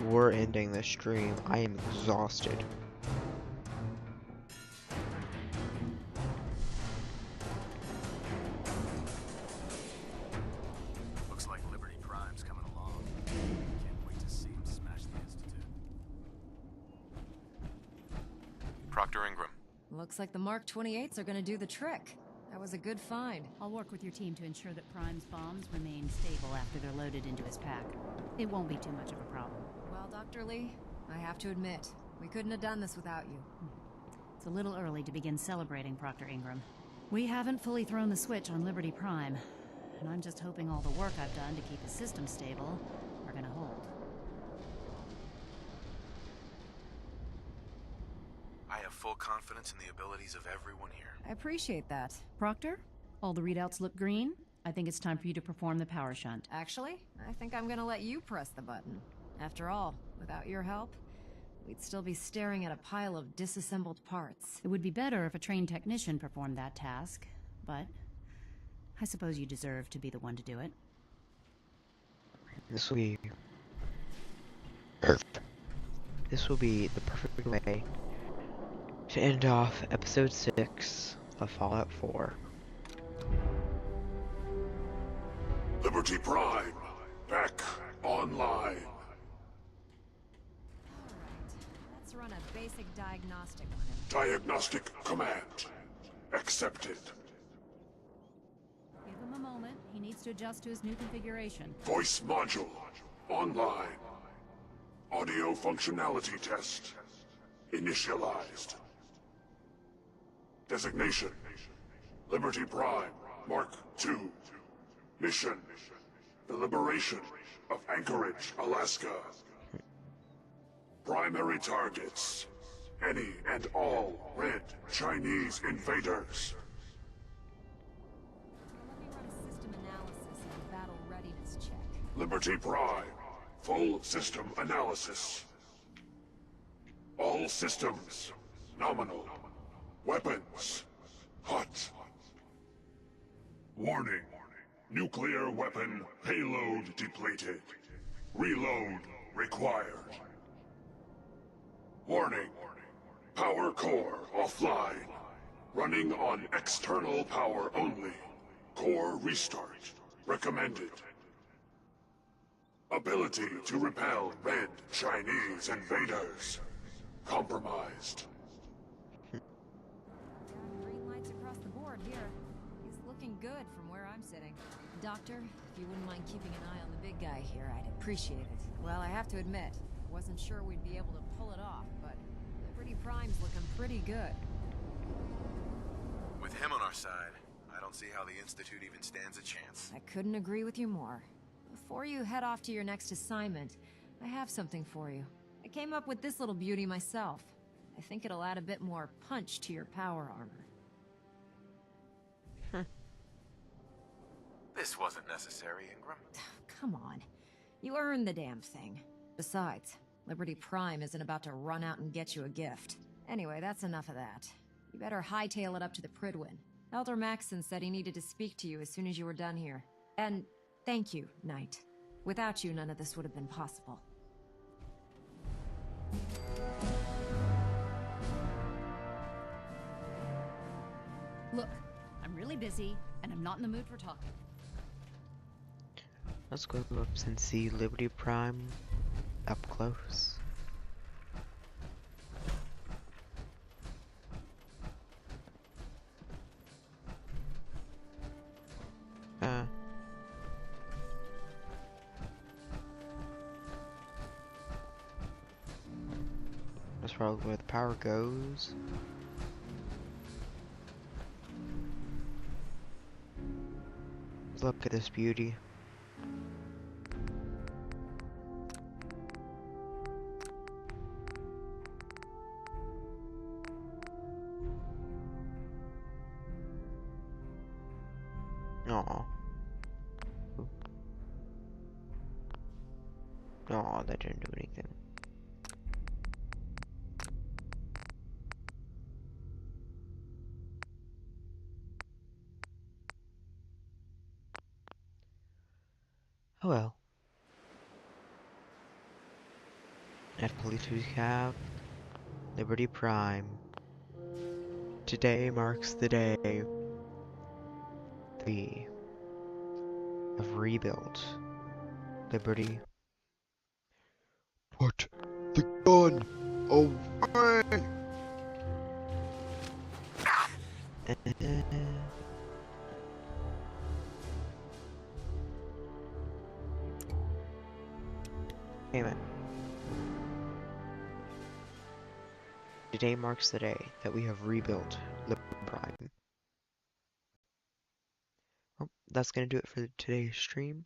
we're ending the stream. I am exhausted. Looks like Liberty Prime's coming along. Can't wait to see him smash the Institute. Proctor Ingram. Looks like the Mark 28s are gonna do the trick. That was a good find. I'll work with your team to ensure that Prime's bombs remain stable after they're loaded into his pack. It won't be too much of a problem. Well, Dr. Lee, I have to admit, we couldn't have done this without you. It's a little early to begin celebrating, Proctor Ingram. We haven't fully thrown the switch on Liberty Prime, and I'm just hoping all the work I've done to keep the system stable are gonna hold. I have full confidence in the abilities of everyone here. I appreciate that. Proctor, all the readouts look green. I think it's time for you to perform the power shunt. Actually, I think I'm gonna let you press the button. After all, without your help, we'd still be staring at a pile of disassembled parts. It would be better if a trained technician performed that task, but I suppose you deserve to be the one to do it. This will be the perfect way to end off episode 6 of Fallout 4. Liberty Prime, back online. Let's run a basic diagnostic on him. Diagnostic command accepted. Give him a moment. He needs to adjust to his new configuration. Voice module online. Audio functionality test initialized. Designation: Liberty Prime, Mark II. Mission: the liberation of Anchorage, Alaska. Primary targets: any and all red Chinese invaders. Let me run a system analysis and battle readiness check. Liberty Prime, full system analysis. All systems nominal. Weapons hot. Warning: nuclear weapon payload depleted. Reload required. Warning. Power core offline. Running on external power only. Core restart. Recommended. Ability to repel red Chinese invaders. Compromised. Green lights across the board here. He's looking good from where I'm sitting. Doctor, if you wouldn't mind keeping an eye on the big guy here, I'd appreciate it. Well, I have to admit, wasn't sure we'd be able to pull it off, but Liberty Prime's looking pretty good. With him on our side, I don't see how the Institute even stands a chance. I couldn't agree with you more. Before you head off to your next assignment, I have something for you. I came up with this little beauty myself. I think it'll add a bit more punch to your power armor. This wasn't necessary, Ingram. Come on. You earned the damn thing. Besides, Liberty Prime isn't about to run out and get you a gift. Anyway, that's enough of that. You better hightail it up to the Prydwen. Elder Maxson said he needed to speak to you as soon as you were done here. And thank you, Knight. Without you, none of this would have been possible. Look, I'm really busy, and I'm not in the mood for talking. Let's go up and see Liberty Prime up close. That's probably where the power goes. Look at this beauty. Aw. Aw, that didn't do anything. Oh well. At least we have Liberty Prime. Today marks the day we have rebuilt Liberty. Put the gun away! Amen. Today marks the day that we have rebuilt Liberty Prime. Well, that's gonna do it for today's stream.